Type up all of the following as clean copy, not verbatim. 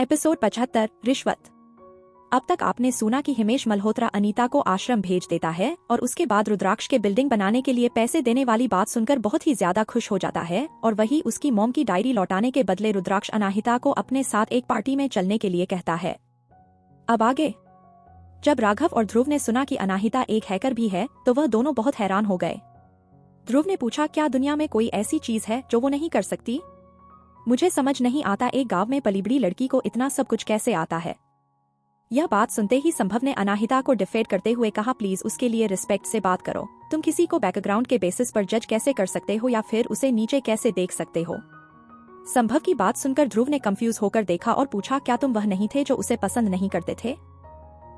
Episode 75 रिश्वत। अब तक आपने सुना कि हिमेश मल्होत्रा अनीता को आश्रम भेज देता है और उसके बाद रुद्राक्ष के बिल्डिंग बनाने के लिए पैसे देने वाली बात सुनकर बहुत ही ज्यादा खुश हो जाता है और वही उसकी मॉम की डायरी लौटाने के बदले रुद्राक्ष अनाहिता को अपने साथ एक पार्टी में चलने के लिए कहता है। अब आगे जब राघव और ध्रुव ने सुना कि अनाहिता एक हैकर भी है तो वह दोनों बहुत हैरान हो गए। ध्रुव ने पूछा, क्या दुनिया में कोई ऐसी चीज है जो वो नहीं कर सकती? मुझे समझ नहीं आता एक गांव में पली बड़ी लड़की को इतना सब कुछ कैसे आता है। यह बात सुनते ही संभव ने अनाहिता को डिफेंड करते हुए कहा, प्लीज उसके लिए रिस्पेक्ट से बात करो। तुम किसी को बैकग्राउंड के बेसिस पर जज कैसे कर सकते हो या फिर उसे नीचे कैसे देख सकते हो। संभव की बात सुनकर ध्रुव ने कंफ्यूज होकर देखा और पूछा, क्या तुम वह नहीं थे जो उसे पसंद नहीं करते थे?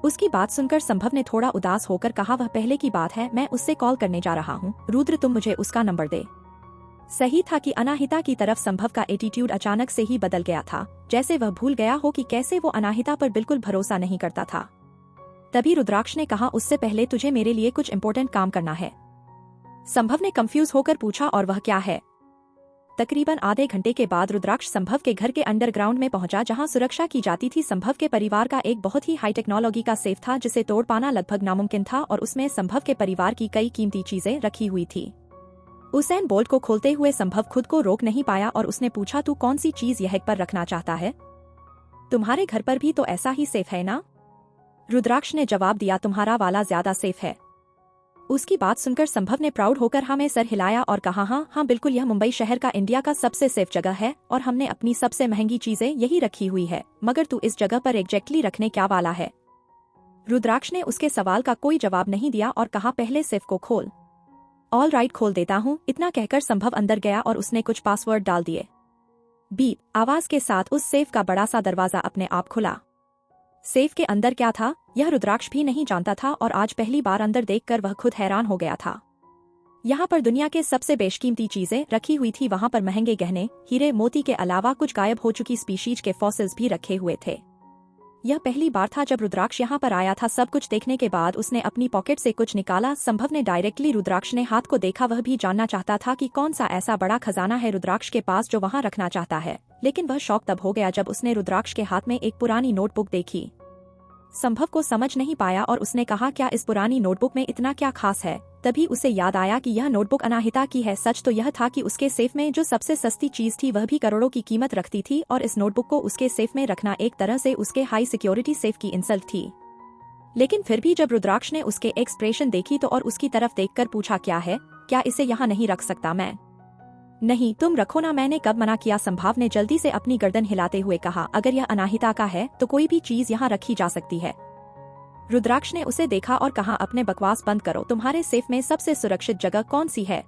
उसकी बात सुनकर संभव ने थोड़ा उदास होकर कहा, वह पहले की बात है, मैं उससे कॉल करने जा रहा हूँ। रुद्र, तुम मुझे उसका नंबर दे। सही था कि अनाहिता की तरफ संभव का एटीट्यूड अचानक से ही बदल गया था, जैसे वह भूल गया हो कि कैसे वो अनाहिता पर बिल्कुल भरोसा नहीं करता था। तभी रुद्राक्ष ने कहा, उससे पहले तुझे मेरे लिए कुछ इंपॉर्टेंट काम करना है। संभव ने कंफ्यूज होकर पूछा, और वह क्या है? तकरीबन आधे घंटे के बाद रुद्राक्ष संभव के घर के अंडरग्राउंड में पहुंचा, जहां सुरक्षा की जाती थी। संभव के परिवार का एक बहुत ही हाई टेक्नोलॉजी का सेफ था जिसे तोड़ पाना लगभग नामुमकिन था और उसमें संभव के परिवार की कई कीमती चीजें रखी हुई थी। उसेन बोल्ट को खोलते हुए संभव खुद को रोक नहीं पाया और उसने पूछा, तू कौन सी चीज यह पर रखना चाहता है? तुम्हारे घर पर भी तो ऐसा ही सेफ है ना? रुद्राक्ष ने जवाब दिया, तुम्हारा वाला ज्यादा सेफ है। उसकी बात सुनकर संभव ने प्राउड होकर हाँ में सर हिलाया और कहा, हाँ बिल्कुल, यह मुंबई शहर का इंडिया का सबसे सेफ जगह है और हमने अपनी सबसे महंगी चीजें यही रखी हुई है। मगर तू इस जगह पर एग्जैक्टली रखने क्या वाला है? रुद्राक्ष ने उसके सवाल का कोई जवाब नहीं दिया और कहा, पहले सेफ को खोल। ऑल राइट, खोल देता हूँ। इतना कहकर संभव अंदर गया और उसने कुछ पासवर्ड डाल दिए। बीप आवाज के साथ उस सेफ का बड़ा सा दरवाजा अपने आप खुला। सेफ के अंदर क्या था यह रुद्राक्ष भी नहीं जानता था और आज पहली बार अंदर देखकर वह खुद हैरान हो गया था। यहाँ पर दुनिया के सबसे बेशकीमती चीजें रखी हुई थी। वहाँ पर महंगे गहने, हीरे मोती के अलावा कुछ गायब हो चुकी स्पीशीज के फॉसिल्स भी रखे हुए थे। यह पहली बार था जब रुद्राक्ष यहाँ पर आया था। सब कुछ देखने के बाद उसने अपनी पॉकेट से कुछ निकाला। संभव ने डायरेक्टली रुद्राक्ष ने हाथ को देखा। वह भी जानना चाहता था कि कौन सा ऐसा बड़ा खजाना है रुद्राक्ष के पास जो वहाँ रखना चाहता है, लेकिन वह शॉक तब हो गया जब उसने रुद्राक्ष के हाथ में एक पुरानी नोटबुक देखी। संभव को समझ नहीं पाया और उसने कहा, क्या इस पुरानी नोटबुक में इतना क्या खास है? तभी उसे याद आया कि यह नोटबुक अनाहिता की है। सच तो यह था कि उसके सेफ में जो सबसे सस्ती चीज थी वह भी करोड़ों की कीमत रखती थी और इस नोटबुक को उसके सेफ में रखना एक तरह से उसके हाई सिक्योरिटी सेफ की इंसल्ट थी। लेकिन फिर भी जब रुद्राक्ष ने उसके एक्सप्रेशन देखी तो और उसकी तरफ देखकर पूछा, क्या है? क्या इसे यहाँ नहीं रख सकता मैं? नहीं, तुम रखो ना, मैंने कब मना किया? संभव ने जल्दी से अपनी गर्दन हिलाते हुए कहा, अगर यह अनाहिता का है तो कोई भी चीज यहाँ रखी जा सकती है। रुद्राक्ष ने उसे देखा और कहा, अपने बकवास बंद करो। तुम्हारे सेफ में सबसे सुरक्षित जगह कौन सी है?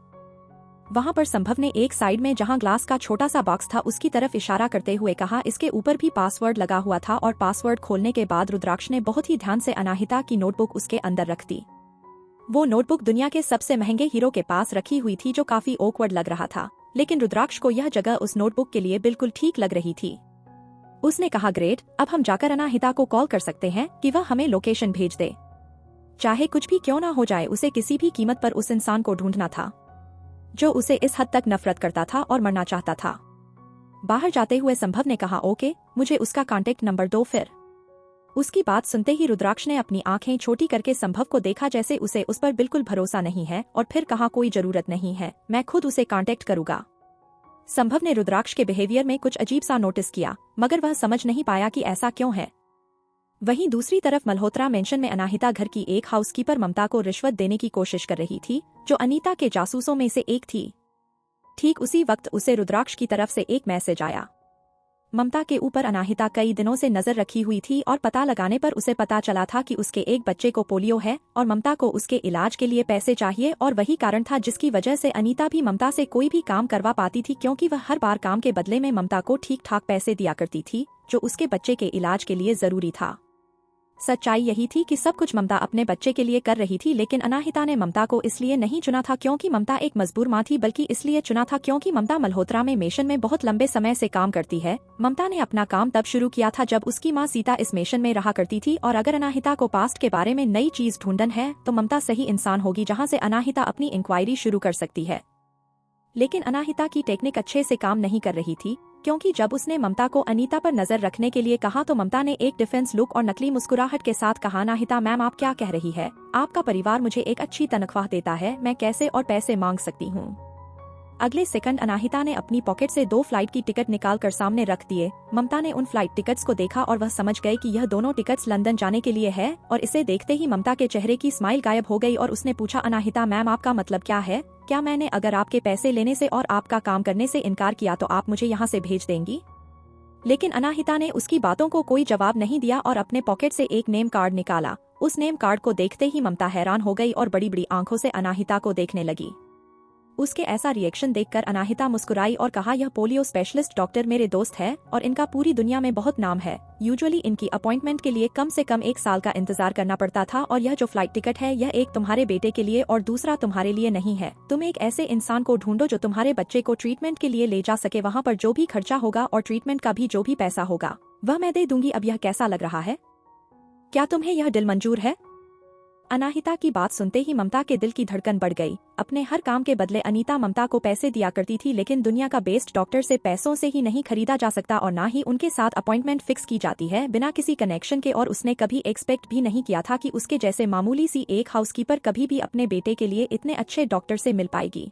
वहाँ पर संभव ने एक साइड में जहाँ ग्लास का छोटा सा बॉक्स था उसकी तरफ इशारा करते हुए कहा। इसके ऊपर भी पासवर्ड लगा हुआ था और पासवर्ड खोलने के बाद रुद्राक्ष ने बहुत ही ध्यान से अनाहिता की नोटबुक उसके अंदर रख दी। वो नोटबुक दुनिया के सबसे महंगे हीरो के पास रखी हुई थी जो काफी ऑकवर्ड लग रहा था, लेकिन रुद्राक्ष को यह जगह उस नोटबुक के लिए बिल्कुल ठीक लग रही थी। उसने कहा, ग्रेट, अब हम जाकर अनाहिता को कॉल कर सकते हैं कि वह हमें लोकेशन भेज दे। चाहे कुछ भी क्यों ना हो जाए, उसे किसी भी कीमत पर उस इंसान को ढूंढना था जो उसे इस हद तक नफरत करता था और मरना चाहता था। बाहर जाते हुए संभव ने कहा, ओके, मुझे उसका कांटेक्ट नंबर दो फिर। उसकी बात सुनते ही रुद्राक्ष ने अपनी आंखें छोटी करके संभव को देखा जैसे उसे उस पर बिल्कुल भरोसा नहीं है और फिर कहा, कोई जरूरत नहीं है, मैं खुद उसे कांटेक्ट करूंगा। संभव ने रुद्राक्ष के बिहेवियर में कुछ अजीब सा नोटिस किया, मगर वह समझ नहीं पाया कि ऐसा क्यों है। वहीं दूसरी तरफ मल्होत्रा मेंशन में अनाहिता घर की एक हाउसकीपर ममता को रिश्वत देने की कोशिश कर रही थी, जो अनीता के जासूसों में से एक थी। ठीक उसी वक्त उसे रुद्राक्ष की तरफ से एक मैसेज आया। ममता के ऊपर अनाहिता कई दिनों से नजर रखी हुई थी और पता लगाने पर उसे पता चला था कि उसके एक बच्चे को पोलियो है और ममता को उसके इलाज के लिए पैसे चाहिए और वही कारण था जिसकी वजह से अनीता भी ममता से कोई भी काम करवा पाती थी, क्योंकि वह हर बार काम के बदले में ममता को ठीक ठाक पैसे दिया करती थी जो उसके बच्चे के इलाज के लिए जरूरी था। सच्चाई यही थी कि सब कुछ ममता अपने बच्चे के लिए कर रही थी, लेकिन अनाहिता ने ममता को इसलिए नहीं चुना था क्योंकि ममता एक मजबूर माँ थी, बल्कि इसलिए चुना था क्योंकि ममता मल्होत्रा में मिशन में बहुत लंबे समय से काम करती है। ममता ने अपना काम तब शुरू किया था जब उसकी माँ सीता इस मिशन में रहा करती थी और अगर अनाहिता को पास्ट के बारे में नई चीज ढूंढन है तो ममता सही इंसान होगी जहाँ से अनाहिता अपनी इंक्वायरी शुरू कर सकती है। लेकिन अनाहिता की टेक्निक अच्छे से काम नहीं कर रही थी क्योंकि जब उसने ममता को अनीता पर नजर रखने के लिए कहा तो ममता ने एक डिफेंस लुक और नकली मुस्कुराहट के साथ कहा, अनाहिता मैम आप क्या कह रही है? आपका परिवार मुझे एक अच्छी तनख्वाह देता है, मैं कैसे और पैसे मांग सकती हूँ? अगले सेकंड अनाहिता ने अपनी पॉकेट से 2 फ्लाइट की टिकट निकालकर सामने रख दिए। ममता ने उन फ्लाइट टिकट्स को देखा और वह समझ गई कि यह दोनों टिकट्स लंदन जाने के लिए है, और इसे देखते ही ममता के चेहरे की स्माइल गायब हो गई और उसने पूछा, अनाहिता मैम आपका मतलब क्या है? क्या मैंने अगर आपके पैसे लेने से और आपका काम करने से इनकार किया तो आप मुझे यहाँ से भेज देंगी? लेकिन अनाहिता ने उसकी बातों को कोई जवाब नहीं दिया और अपने पॉकेट से एक नेम कार्ड निकाला। उस नेम कार्ड को देखते ही ममता हैरान हो गई और बड़ी बड़ी आंखों से अनाहिता को देखने लगी। उसके ऐसा रिएक्शन देखकर अनाहिता मुस्कुराई और कहा, यह पोलियो स्पेशलिस्ट डॉक्टर मेरे दोस्त है और इनका पूरी दुनिया में बहुत नाम है। यूजुअली इनकी अपॉइंटमेंट के लिए कम से कम 1 साल का इंतजार करना पड़ता था, और यह जो फ्लाइट टिकट है यह एक तुम्हारे बेटे के लिए और दूसरा तुम्हारे लिए नहीं है। तुम एक ऐसे इंसान को ढूंढो जो तुम्हारे बच्चे को ट्रीटमेंट के लिए ले जा सके। वहाँ पर जो भी खर्चा होगा और ट्रीटमेंट का भी जो भी पैसा होगा वह मैं दे दूंगी। अब यह कैसा लग रहा है? क्या तुम्हें यह दिल मंजूर है? अनाहिता की बात सुनते ही ममता के दिल की धड़कन बढ़ गई। अपने हर काम के बदले अनीता ममता को पैसे दिया करती थी, लेकिन दुनिया का बेस्ट डॉक्टर से पैसों से ही नहीं खरीदा जा सकता और ना ही उनके साथ अपॉइंटमेंट फिक्स की जाती है बिना किसी कनेक्शन के। और उसने कभी एक्सपेक्ट भी नहीं किया था कि उसके जैसे मामूली सी एक हाउसकीपर कभी भी अपने बेटे के लिए इतने अच्छे डॉक्टर से मिल पाएगी।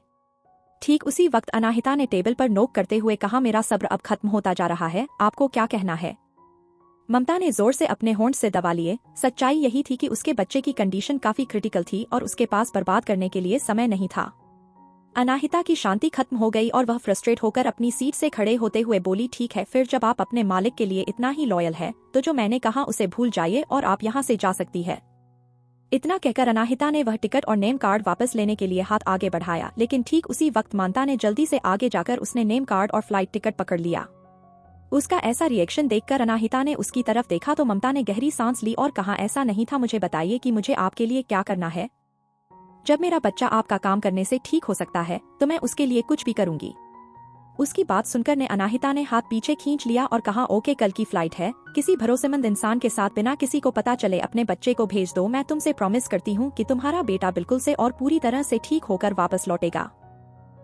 ठीक उसी वक्त अनाहिता ने टेबल पर नोक करते हुए कहा, मेरा सब्र अब खत्म होता जा रहा है, आपको क्या कहना है? ममता ने जोर से अपने होंठ से दबा लिए। सच्चाई यही थी कि उसके बच्चे की कंडीशन काफी क्रिटिकल थी और उसके पास बर्बाद करने के लिए समय नहीं था। अनाहिता की शांति खत्म हो गई और वह फ्रस्ट्रेट होकर अपनी सीट से खड़े होते हुए बोली, ठीक है, फिर जब आप अपने मालिक के लिए इतना ही लॉयल है तो जो मैंने कहा उसे भूल जाइए और आप यहाँ से जा सकती है। इतना कहकर अनाहिता ने वह टिकट और नेम कार्ड वापस लेने के लिए हाथ आगे बढ़ाया, लेकिन ठीक उसी वक्त ममता ने जल्दी से आगे जाकर उसने नेम कार्ड और फ्लाइट टिकट पकड़ लिया। उसका ऐसा रिएक्शन देखकर अनाहिता ने उसकी तरफ देखा तो ममता ने गहरी सांस ली और कहा, ऐसा नहीं था, मुझे बताइए कि मुझे आपके लिए क्या करना है। जब मेरा बच्चा आपका काम करने से ठीक हो सकता है तो मैं उसके लिए कुछ भी करूंगी। उसकी बात सुनकर ने अनाहिता ने हाथ पीछे खींच लिया और कहा, ओके, कल की फ्लाइट है, किसी भरोसेमंद इंसान के साथ बिना किसी को पता चले अपने बच्चे को भेज दो। मैं तुमसे प्रॉमिस करती हूँ कि तुम्हारा बेटा बिल्कुल से और पूरी तरह से ठीक होकर वापस लौटेगा।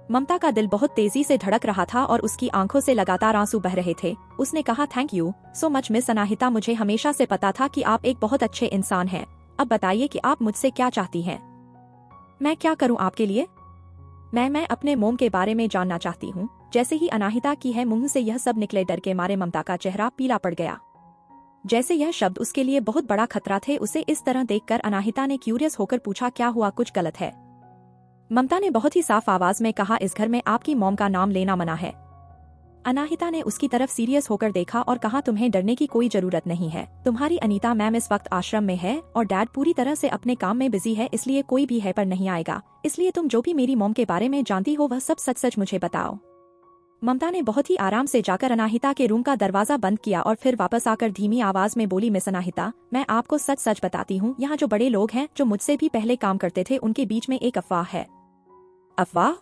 ममता का दिल बहुत तेजी से धड़क रहा था और उसकी आंखों से लगातार आंसू बह रहे थे। उसने कहा, thank you so much miss Anahita, मुझे हमेशा से पता था कि आप एक बहुत अच्छे इंसान हैं। अब बताइए कि आप मुझसे क्या चाहती हैं? मैं क्या करूं आपके लिए? मैं अपने मोम के बारे में जानना चाहती हूं। जैसे ही अनाहिता की है मुंह से यह सब निकले, डर के मारे ममता का चेहरा पीला पड़ गया। जैसे यह शब्द उसके लिए बहुत बड़ा खतरा थे। उसे इस तरह देखकर अनाहिता ने क्यूरियस होकर पूछा, क्या हुआ, कुछ गलत है? ममता ने बहुत ही साफ आवाज में कहा, इस घर में आपकी मॉम का नाम लेना मना है। अनाहिता ने उसकी तरफ सीरियस होकर देखा और कहा, तुम्हें डरने की कोई जरूरत नहीं है। तुम्हारी अनीता मैम इस वक्त आश्रम में है और डैड पूरी तरह से अपने काम में बिजी है, इसलिए कोई भी है पर नहीं आएगा। इसलिए तुम जो भी मेरी मॉम के बारे में जानती हो वह सब सच सच मुझे बताओ। ममता ने बहुत ही आराम से जाकर अनाहिता के रूम का दरवाजा बंद किया और फिर वापस आकर धीमी आवाज में बोली, मिस अनाहिता, मैं आपको सच सच बताती हूँ, यहाँ जो बड़े लोग हैं जो मुझसे भी पहले काम करते थे उनके बीच में एक अफवाह है। अफवाह?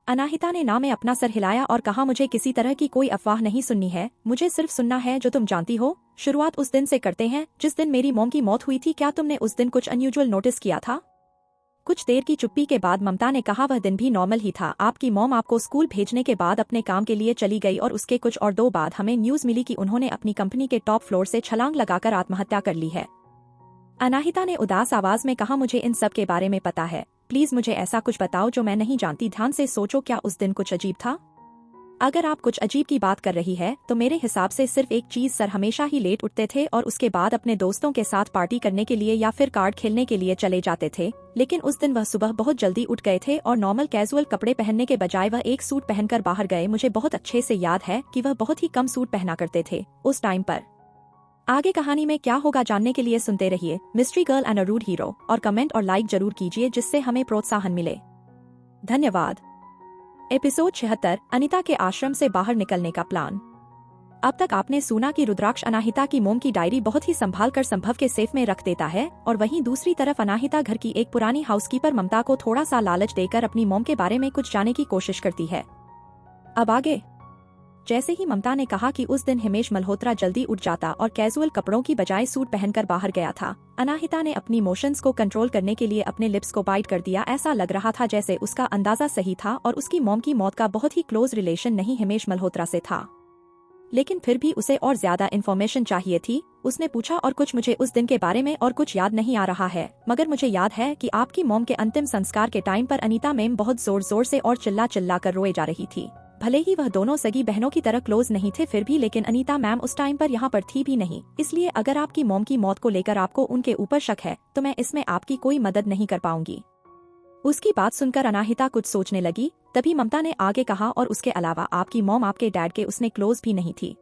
अनाहिता ने ना में अपना सर हिलाया और कहा, मुझे किसी तरह की कोई अफवाह नहीं सुननी है, मुझे सिर्फ सुनना है जो तुम जानती हो। शुरुआत उस दिन से करते हैं जिस दिन मेरी मॉम की मौत हुई थी। क्या तुमने उस दिन कुछ अनयूजुअल नोटिस किया था? कुछ देर की चुप्पी के बाद ममता ने कहा, वह दिन भी नॉर्मल ही था। आपकी मॉम आपको स्कूल भेजने के बाद अपने काम के लिए चली गई और उसके कुछ और 2 बाद हमें न्यूज मिली कि उन्होंने अपनी कंपनी के टॉप फ्लोर से छलांग लगाकर आत्महत्या कर ली है। अनाहिता ने उदास आवाज में कहा, मुझे इन सब के बारे में पता है, प्लीज मुझे ऐसा कुछ बताओ जो मैं नहीं जानती। ध्यान से सोचो, क्या उस दिन कुछ अजीब था? अगर आप कुछ अजीब की बात कर रही है तो मेरे हिसाब से सिर्फ एक चीज, सर हमेशा ही लेट उठते थे और उसके बाद अपने दोस्तों के साथ पार्टी करने के लिए या फिर कार्ड खेलने के लिए चले जाते थे। लेकिन उस दिन वह सुबह बहुत जल्दी उठ गए थे और नॉर्मल कैजुअल कपड़े पहनने के बजाय वह एक सूट पहनकर बाहर गए। मुझे बहुत अच्छे से याद है कि वह बहुत ही कम सूट पहना करते थे उस टाइम पर। आगे कहानी में क्या होगा जानने के लिए सुनते रहिए mystery girl and a rude hero, और कमेंट और लाइक जरूर कीजिए जिससे हमें प्रोत्साहन मिले। धन्यवाद। एपिसोड 76, अनीता के आश्रम से बाहर निकलने का प्लान। अब तक आपने सुना कि रुद्राक्ष अनाहिता की मोम की डायरी बहुत ही संभाल कर संभव के सेफ में रख देता है, और वहीं दूसरी तरफ अनाहिता घर की एक पुरानी हाउसकीपर ममता को थोड़ा सा लालच देकर अपनी मोम के बारे में कुछ जानने की कोशिश करती है। अब आगे। जैसे ही ममता ने कहा कि उस दिन हिमेश मल्होत्रा जल्दी उठ जाता और कैजुअल कपड़ों की बजाय सूट पहनकर बाहर गया था, अनाहिता ने अपनी इमोशंस को कंट्रोल करने के लिए अपने लिप्स को बाइट कर दिया। ऐसा लग रहा था जैसे उसका अंदाजा सही था और उसकी मॉम की मौत का बहुत ही क्लोज रिलेशन नहीं हिमेश मल्होत्रा से था। लेकिन फिर भी उसे और ज्यादा इन्फॉर्मेशन चाहिए थी। उसने पूछा, और कुछ मुझे उस दिन के बारे में और कुछ याद नहीं आ रहा है, मगर मुझे याद है कि आपकी मॉम के अंतिम संस्कार के टाइम पर अनीता मैम बहुत जोर जोर से और चिल्ला चिल्ला कर रोए जा रही थी। भले ही वह दोनों सगी बहनों की तरह क्लोज नहीं थे, फिर भी लेकिन अनीता मैम उस टाइम पर यहाँ पर थी भी नहीं। इसलिए अगर आपकी मॉम की मौत को लेकर आपको उनके ऊपर शक है तो मैं इसमें आपकी कोई मदद नहीं कर पाऊंगी। उसकी बात सुनकर अनाहिता कुछ सोचने लगी। तभी ममता ने आगे कहा, और उसके अलावा आपकी मॉम आपके डैड के उसने क्लोज भी नहीं थी।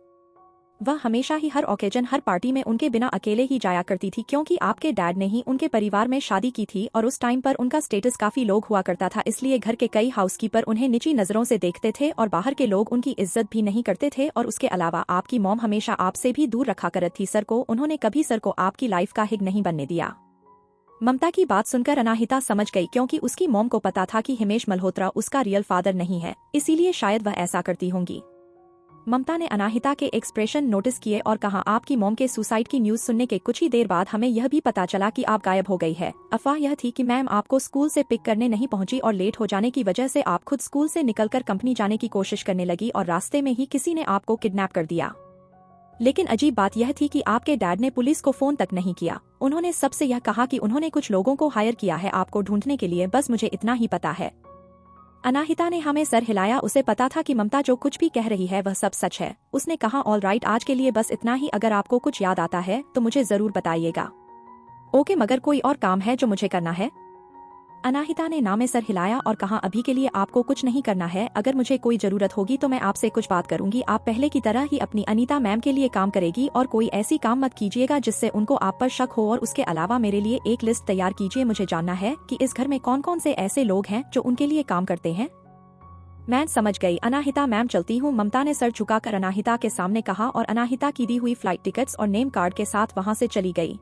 वह हमेशा ही हर ओकेजन, हर पार्टी में उनके बिना अकेले ही जाया करती थी, क्योंकि आपके डैड ने ही उनके परिवार में शादी की थी और उस टाइम पर उनका स्टेटस काफी लोग हुआ करता था। इसलिए घर के कई हाउसकीपर उन्हें नीची नजरों से देखते थे और बाहर के लोग उनकी इज्जत भी नहीं करते थे। और उसके अलावा आपकी मॉम हमेशा आपसे भी दूर रखा करती थी सर को। उन्होंने कभी सर को आपकी लाइफ का हिग नहीं बनने दिया। ममता की बात सुनकर अनाहिता समझ गई, क्योंकि उसकी मॉम को पता था कि हिमेश मल्होत्रा उसका रियल फादर नहीं है, इसीलिए शायद वह ऐसा करती होंगी। ममता ने अनाहिता के एक्सप्रेशन नोटिस किए और कहा, आपकी मॉम के सुसाइड की न्यूज सुनने के कुछ ही देर बाद हमें यह भी पता चला कि आप गायब हो गई है। अफवाह यह थी कि मैम आपको स्कूल से पिक करने नहीं पहुंची और लेट हो जाने की वजह से आप खुद स्कूल से निकलकर कंपनी जाने की कोशिश करने लगी और रास्ते में ही किसी ने आपको किडनैप कर दिया। लेकिन अजीब बात यह थी कि आपके डैड ने पुलिस को फोन तक नहीं किया। उन्होंने सबसे यह कहा कि उन्होंने कुछ लोगों को हायर किया है आपको ढूंढने के लिए, बस मुझे इतना ही पता है। अनाहिता ने हमें सर हिलाया। उसे पता था कि ममता जो कुछ भी कह रही है वह सब सच है। उसने कहा, ऑल राइट, आज के लिए बस इतना ही। अगर आपको कुछ याद आता है तो मुझे जरूर बताइएगा। ओके, मगर कोई और काम है जो मुझे करना है? अनाहिता ने ना में सर हिलाया और कहा, अभी के लिए आपको कुछ नहीं करना है। अगर मुझे कोई जरूरत होगी तो मैं आपसे कुछ बात करूंगी। आप पहले की तरह ही अपनी अनीता मैम के लिए काम करेगी और कोई ऐसी काम मत कीजिएगा जिससे उनको आप पर शक हो। और उसके अलावा मेरे लिए एक लिस्ट तैयार कीजिए। मुझे जानना है कि इस घर में कौन कौन से ऐसे लोग हैं जो उनके लिए काम करते हैं। मैं समझ गई अनाहिता मैम, चलती हूँ। ममता ने सर झुकाकर अनाहिता के सामने कहा और अनाहिता की दी हुई फ्लाइट टिकट्स और नेम कार्ड के साथ वहाँ से चली गई।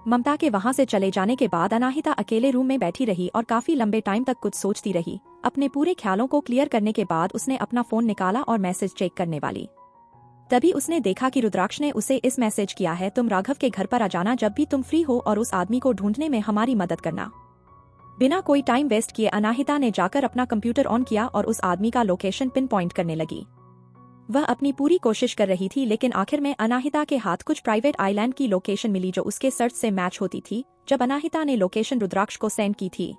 ममता के वहाँ से चले जाने के बाद अनाहिता अकेले रूम में बैठी रही और काफी लंबे टाइम तक कुछ सोचती रही। अपने पूरे ख्यालों को क्लियर करने के बाद उसने अपना फोन निकाला और मैसेज चेक करने वाली। तभी उसने देखा कि रुद्राक्ष ने उसे इस मैसेज किया है, तुम राघव के घर पर आ जाना जब भी तुम फ्री हो और उस आदमी को ढूंढने में हमारी मदद करना। बिना कोई टाइम वेस्ट किए अनाहिता ने जाकर अपना कंप्यूटर ऑन किया और उस आदमी का लोकेशन पिन पॉइंट करने लगी। वह अपनी पूरी कोशिश कर रही थी, लेकिन आखिर में अनाहिता के हाथ कुछ प्राइवेट आइलैंड की लोकेशन मिली जो उसके सर्च से मैच होती थी। जब अनाहिता ने लोकेशन रुद्राक्ष को सेंड की थी,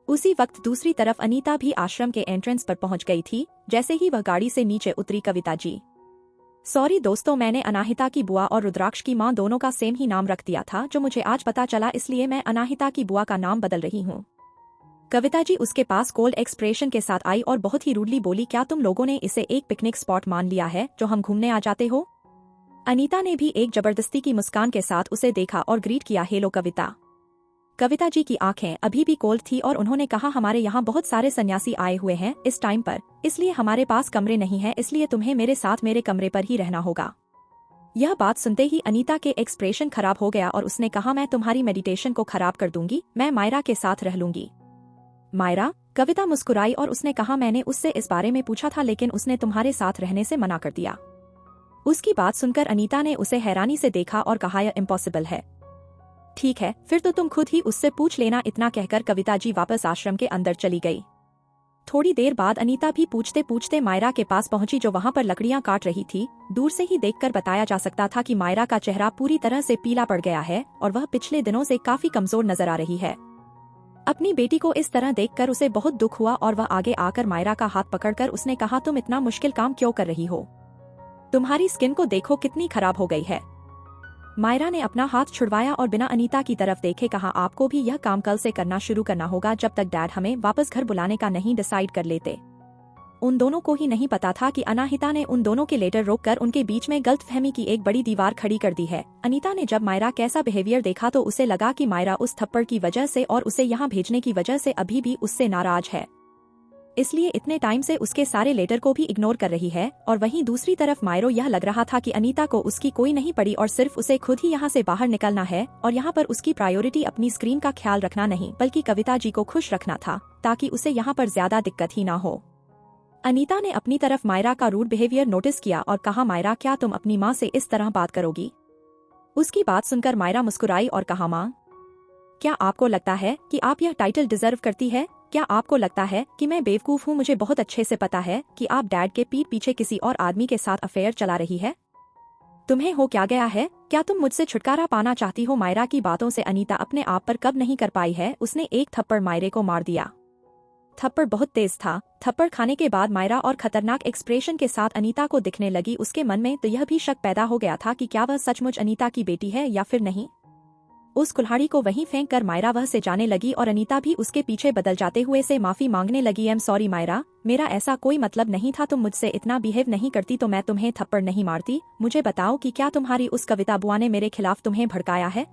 उसी वक्त दूसरी तरफ अनीता भी आश्रम के एंट्रेंस पर पहुंच गई थी। जैसे ही वह गाड़ी से नीचे उतरी, कविता जी, सॉरी दोस्तों, मैंने अनाहिता की बुआ और रुद्राक्ष की मां दोनों का सेम ही नाम रख दिया था जो मुझे आज पता चला, इसलिए मैं अनाहिता की बुआ का नाम बदल रही हूँ। कविता जी उसके पास कोल्ड एक्सप्रेशन के साथ आई और बहुत ही रूडली बोली, क्या तुम लोगों ने इसे एक पिकनिक स्पॉट मान लिया है जो हम घूमने आ जाते हो? अनीता ने भी एक जबरदस्ती की मुस्कान के साथ उसे देखा और ग्रीट किया, हेलो कविता। कविता जी की आंखें अभी भी कोल्ड थी और उन्होंने कहा, हमारे यहाँ बहुत सारे सन्यासी आए हुए हैं इस टाइम पर, इसलिए हमारे पास कमरे नहीं है, इसलिए तुम्हें मेरे साथ मेरे कमरे पर ही रहना होगा। यह बात सुनते ही अनीता के एक्सप्रेशन खराब हो गया और उसने कहा, मैं तुम्हारी मेडिटेशन को खराब कर दूंगी, मैं मायरा के साथ रह लूंगी। मायरा? कविता मुस्कुराई और उसने कहा, मैंने उससे इस बारे में पूछा था लेकिन उसने तुम्हारे साथ रहने से मना कर दिया। उसकी बात सुनकर अनीता ने उसे हैरानी से देखा और कहा, यह इम्पॉसिबल है। ठीक है, फिर तो तुम खुद ही उससे पूछ लेना। इतना कहकर कविता जी वापस आश्रम के अंदर चली गई। थोड़ी देर बाद अनीता भी पूछते पूछते मायरा के पास पहुंची जो वहां पर लकड़ियां काट रही थी। दूर से ही देखकर बताया जा सकता था कि मायरा का चेहरा पूरी तरह से पीला पड़ गया है और वह पिछले दिनों से काफी कमजोर नजर आ रही है। अपनी बेटी को इस तरह देखकर उसे बहुत दुख हुआ और वह आगे आकर मायरा का हाथ पकड़कर उसने कहा, तुम इतना मुश्किल काम क्यों कर रही हो? तुम्हारी स्किन को देखो कितनी खराब हो गई है। मायरा ने अपना हाथ छुड़वाया और बिना अनीता की तरफ देखे कहा, आपको भी यह काम कल से करना शुरू करना होगा जब तक डैड हमें वापस घर बुलाने का नहीं डिसाइड कर लेते। उन दोनों को ही नहीं पता था कि अनाहिता ने उन दोनों के लेटर रोककर उनके बीच में गलतफहमी की एक बड़ी दीवार खड़ी कर दी है। अनीता ने जब मायरा कैसा बिहेवियर देखा तो उसे लगा कि मायरा उस थप्पड़ की वजह से और उसे यहाँ भेजने की वजह से अभी भी उससे नाराज है, इसलिए इतने टाइम से उसके सारे लेटर को भी इग्नोर कर रही है। और वहीं दूसरी तरफ मायरो यह लग रहा था कि अनीता को उसकी कोई नहीं पड़ी और सिर्फ उसे खुद ही यहाँ से बाहर निकलना है और यहाँ पर उसकी प्रायोरिटी अपनी स्क्रीन का ख्याल रखना नहीं बल्कि कविता जी को खुश रखना था ताकि उसे यहाँ पर ज्यादा दिक्कत ही ना हो। अनीता ने अपनी तरफ मायरा का रूड बिहेवियर नोटिस किया और कहा, मायरा क्या तुम अपनी माँ से इस तरह बात करोगी? उसकी बात सुनकर मायरा मुस्कुराई और कहा, माँ क्या आपको लगता है कि आप यह टाइटल डिजर्व करती है? क्या आपको लगता है कि मैं बेवकूफ हूँ? मुझे बहुत अच्छे से पता है कि आप डैड के पीठ पीछे किसी और आदमी के साथ अफेयर चला रही है। तुम्हें हो क्या गया है? क्या तुम मुझसे छुटकारा पाना चाहती हो? मायरा की बातों से अनीता अपने आप पर कब नहीं कर पाई है। उसने एक थप्पड़ मायरे को मार दिया। थप्पड़ बहुत तेज था। थप्पड़ खाने के बाद मायरा और खतरनाक एक्सप्रेशन के साथ अनीता को दिखने लगी। उसके मन में तो यह भी शक पैदा हो गया था कि क्या वह सचमुच अनीता की बेटी है या फिर नहीं। उस कुल्हाड़ी को वहीं फेंक कर मायरा वह से जाने लगी और अनीता भी उसके पीछे बदल जाते हुए से माफी मांगने लगी। एम सॉरी मायरा, मेरा ऐसा कोई मतलब नहीं था। तुम मुझसे इतना बिहेव नहीं करती तो मैं तुम्हें थप्पड़ नहीं मारती। मुझे बताओ कि क्या तुम्हारी उस कविता बुआ ने मेरे खिलाफ तुम्हें भड़काया है?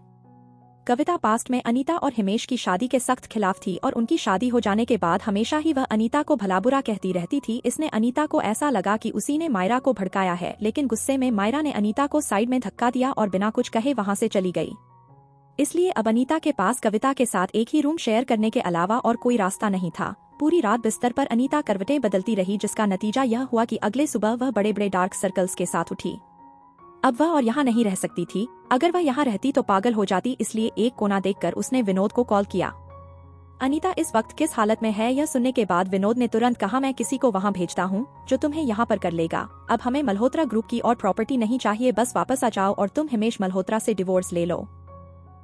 कविता पास्ट में अनीता और हिमेश की शादी के सख्त खिलाफ थी और उनकी शादी हो जाने के बाद हमेशा ही वह अनीता को भला बुरा कहती रहती थी। इसने अनीता को ऐसा लगा कि उसी ने मायरा को भड़काया है, लेकिन गुस्से में मायरा ने अनीता को साइड में धक्का दिया और बिना कुछ कहे वहां से चली गई। इसलिए अब अनीता के पास कविता के साथ एक ही रूम शेयर करने के अलावा और कोई रास्ता नहीं था। पूरी रात बिस्तर पर अनीता करवटें बदलती रही, जिसका नतीजा यह हुआ कि अगले सुबह वह बड़े बड़े डार्क सर्कल्स के साथ उठी। अब वह और यहाँ नहीं रह सकती थी। अगर वह यहाँ रहती तो पागल हो जाती, इसलिए एक कोना देखकर उसने विनोद को कॉल किया। अनीता इस वक्त किस हालत में है यह सुनने के बाद विनोद ने तुरंत कहा, मैं किसी को वहाँ भेजता हूँ जो तुम्हें यहाँ पर कर लेगा। अब हमें मल्होत्रा ग्रुप की और प्रॉपर्टी नहीं चाहिए, बस वापस आ जाओ और तुम हिमेश मल्होत्रा से डिवोर्स ले लो।